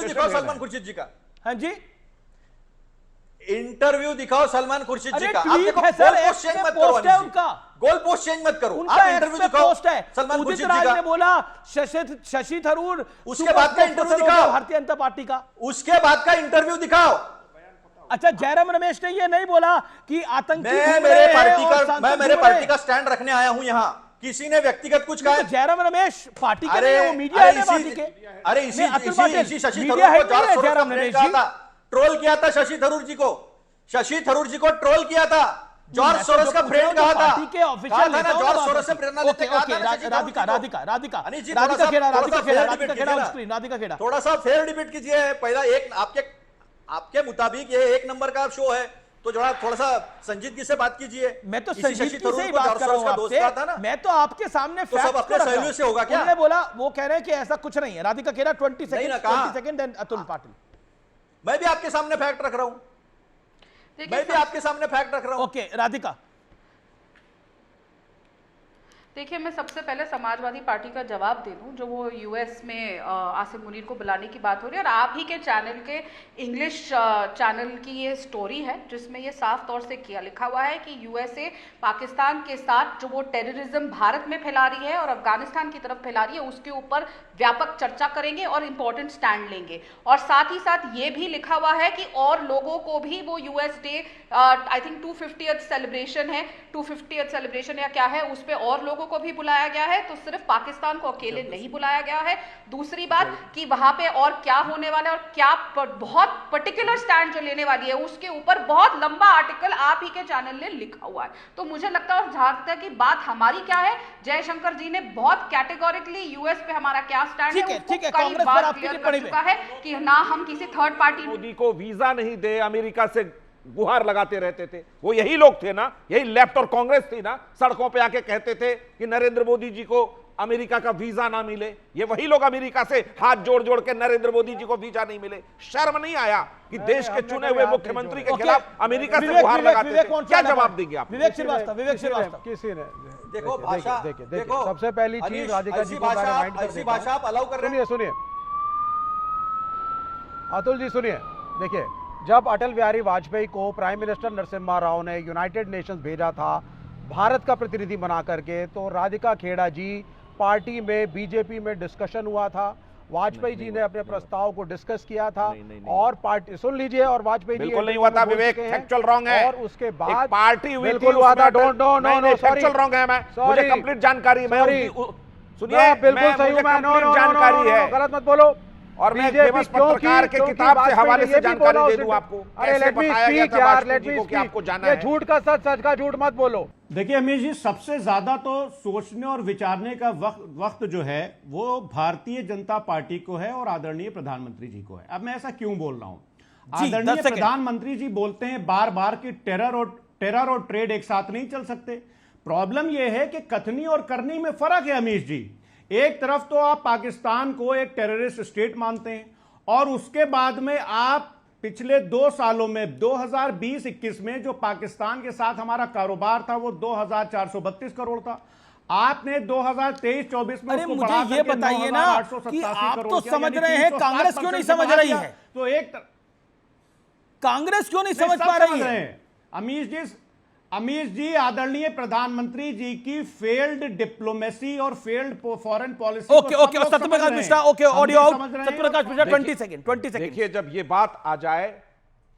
दिखाओ सलमान खुर्शीद जी का। हाँ जी, इंटरव्यू दिखाओ सलमान खुर्शीद जी का। आप देखो पोस्ट है उनका, गोल पोस्ट चेंज मत करो, आप इंटरव्यू दिखाओ सलमान खुर्शीद जी का। ने बोला शशि थरूर, उसके बाद का इंटरव्यू दिखाओ भारतीय जनता पार्टी का, उसके बाद का इंटरव्यू दिखाओ। अच्छा, जयराम रमेश ने ये नहीं बोला कि आतंकी मैं मेरे पार्टी का स्टैंड रखने आया हूं यहां, किसी ने व्यक्तिगत कुछ कहा? जयराम रमेश पार्टी के नहीं, वो मीडिया है पार्टी के। अरे इसी शशि थरूर को जयराम रमेश जी ट्रोल किया था, शशि थरूर जी को ट्रोल किया था, जॉर्ज सोरोस का फ्रेंड कहा था, पार्टी के ऑफिशियल नेता जॉर्ज सोरोस से प्रेरणा लेते कहा था। राधिका खेड़ा, थोड़ा सा फेयर डिबेट कीजिए। पहला एक आपके मुताबिक ये एक नंबर का शो है, तो थोड़ा सा संजीदगी से बात कीजिए। मैं तो संजीदगी से ही बात कर रहा हूं, मैं तो आपके सामने तो सब अपने सहयोग से होगा क्या? उन्होंने बोला, वो कह रहे हैं कि ऐसा कुछ नहीं है। Radhika Khera 20 second, then Atul Patil. मैं भी आपके सामने फैक्ट रख रहा हूं, ओके राधिका। देखिए, मैं सबसे पहले समाजवादी पार्टी का जवाब दे दूं, जो वो यूएस में आसिम मुनीर को बुलाने की बात हो रही है, और आप ही के चैनल के इंग्लिश चैनल की ये स्टोरी है जिसमें ये साफ तौर से लिखा हुआ है कि यूएसए पाकिस्तान के साथ जो वो टेररिज्म भारत में फैला रही है और अफगानिस्तान की तरफ फैला रही है, उसके ऊपर व्यापक चर्चा करेंगे और इंपॉर्टेंट स्टैंड लेंगे। और साथ ही साथ ये भी लिखा हुआ है कि और लोगों को भी वो US day, I think 250th celebration है, 250th सेलिब्रेशन या क्या है, उस पर और लोगों को भी बुलाया गया है, तो सिर्फ पाकिस्तान को अकेले नहीं बुलाया गया है। दूसरी बात कि वहां पे और क्या होने वाला है और क्या बहुत पर्टिकुलर स्टैंड जो लेने वाली है, उसके ऊपर बहुत लंबा आर्टिकल आप ही के चैनल ने लिखा हुआ है। तो मुझे लगता है, जहां तक की बात हमारी क्या है, जयशंकर जी ने बहुत कैटेगोरिकली यूएस पे हमारा क्या स्टैंड है, कई बार क्लियर कर चुका है कि ना हम किसी थर्ड पार्टी मोदी को वीजा नहीं दे, अमेरिका से गुहार लगाते रहते थे। वो यही लोग थे ना, यही लेफ्ट और कांग्रेस थी ना, सड़कों पे आके कहते थे कि नरेंद्र मोदी जी को अमेरिका का वीजा ना मिले। ये वही लोग अमेरिका से हाथ जोड़ जोड़ के नरेंद्र मोदी जी को वीजा नहीं मिले। शर्म नहीं आया कि देश के चुने हुए मुख्यमंत्री के खिलाफ अमेरिका से गुहार लगाते थे? क्या जवाब देंगे आप? विवेक श्रीवास्तव किसी ने देखो भाषा, देखो सबसे पहली चीज राधिका जी को ऐसी भाषा आप अलाउ कर रहे हैं? सुनिए अतुल जी, सुनिए। देखिए, जब अटल बिहारी वाजपेयी को प्राइम मिनिस्टर नरसिम्हा राव ने यूनाइटेड नेशंस भेजा था भारत का प्रतिनिधि बना करके, तो राधिका खेड़ा जी पार्टी में बीजेपी में डिस्कशन हुआ था, वाजपेयी जी ने अपने प्रस्ताव को डिस्कस किया था और पार्टी, सुन लीजिए, और वाजपेयी जी बिल्कुल नहीं हुआ था विवेक, फैक्चुअल रॉन्ग है। और उसके बाद पार्टी बिल्कुल हुआ था। डोंट नो फैक्चुअल रॉन्ग है। मैं मुझे कंप्लीट जानकारी, मैं सुनिए बिल्कुल सही हूं मैं, नो जानकारी है, गलत मत बोलो। और मैं बीजेपी फेमस क्योंकि- पत्रकार के क्योंकि किताब से वाजपेयी हवाले ने से ये भी जानकारी बोला दे उस दूं आपको। अरे कैसे लेट मी बताया गया स्पीक था यार, वाजपेयी लेट जी मी को कि आपको स्पीक। जाना ये है। झूठ का सच, सच का झूठ मत बोलो। देखिए अमीर जी, सबसे ज्यादा तो सोचने और विचारने का वक्त जो है वो भारतीय जनता पार्टी को है और आदरणीय प्रधानमंत्री जी को है। अब मैं ऐसा क्यों बोल रहा हूं? आदरणीय प्रधानमंत्री जी बोलते हैं बार बार कि टेरर और ट्रेड एक साथ नहीं चल सकते। प्रॉब्लम यह है कि कथनी और करनी में फर्क है अमीश जी। एक तरफ तो आप पाकिस्तान को एक टेररिस्ट स्टेट मानते हैं और उसके बाद में आप पिछले 2 सालों में 2020-21 में जो पाकिस्तान के साथ हमारा कारोबार था वो 2432 करोड़ था। आपने 2023-24 में अरे उसको मुझे बढ़ा ये करके बताइए ना 9,887 कि आप करोड़ तो किया, समझ यानी रहे हैं, 360% कांग्रेस क्यों नहीं से समझ बढ़ा रही दिया। है? तो कांग्रेस क्यों नहीं समझ सब पा रही है? अमीश जी आदरणीय प्रधानमंत्री जी की फेल्ड डिप्लोमेसी और failed foreign policy okay okay, Satyaprakash Mishra, okay, audio out. Satyaprakash Mishra 20 second. देखिए, जब ये बात आ जाए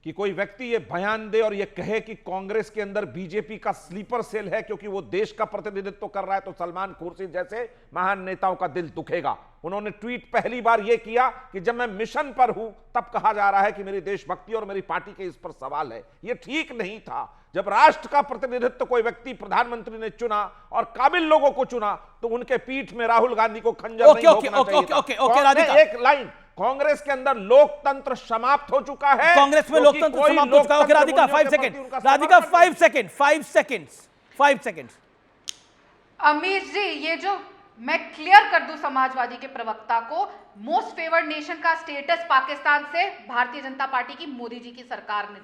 कि कोई व्यक्ति ये बयान दे और ये कहे कि कांग्रेस के अंदर बीजेपी का स्लीपर सेल है क्योंकि वो देश का प्रतिनिधित्व कर रहा है, तो सलमान खुर्शीद जैसे महान नेताओं का दिल दुखेगा। उन्होंने ट्वीट पहली बार ये किया कि जब मैं मिशन पर हूं तब कहा जा रहा है कि मेरी देशभक्ति और मेरी पार्टी के इस पर सवाल है। ये ठीक नहीं था। जब राष्ट्र का प्रतिनिधित्व कोई व्यक्ति प्रधानमंत्री ने चुना और काबिल लोगों को चुना तो उनके पीठ में राहुल गांधी को खंजर नहीं भोंकना चाहिए था। एक लाइन, कांग्रेस के अंदर लोकतंत्र समाप्त हो चुका है। कांग्रेस में लोकतंत्र समाप्त हो चुका है। Okay Radhika 5 second, Radhika 5 second, 5 second. Amish ji, ये जो मैं क्लियर कर दूं समाजवादी के प्रवक्ता को, मोस्ट फेवर्ड नेशन का स्टेटस पाकिस्तान से भारतीय जनता पार्टी की मोदी जी की सरकार ने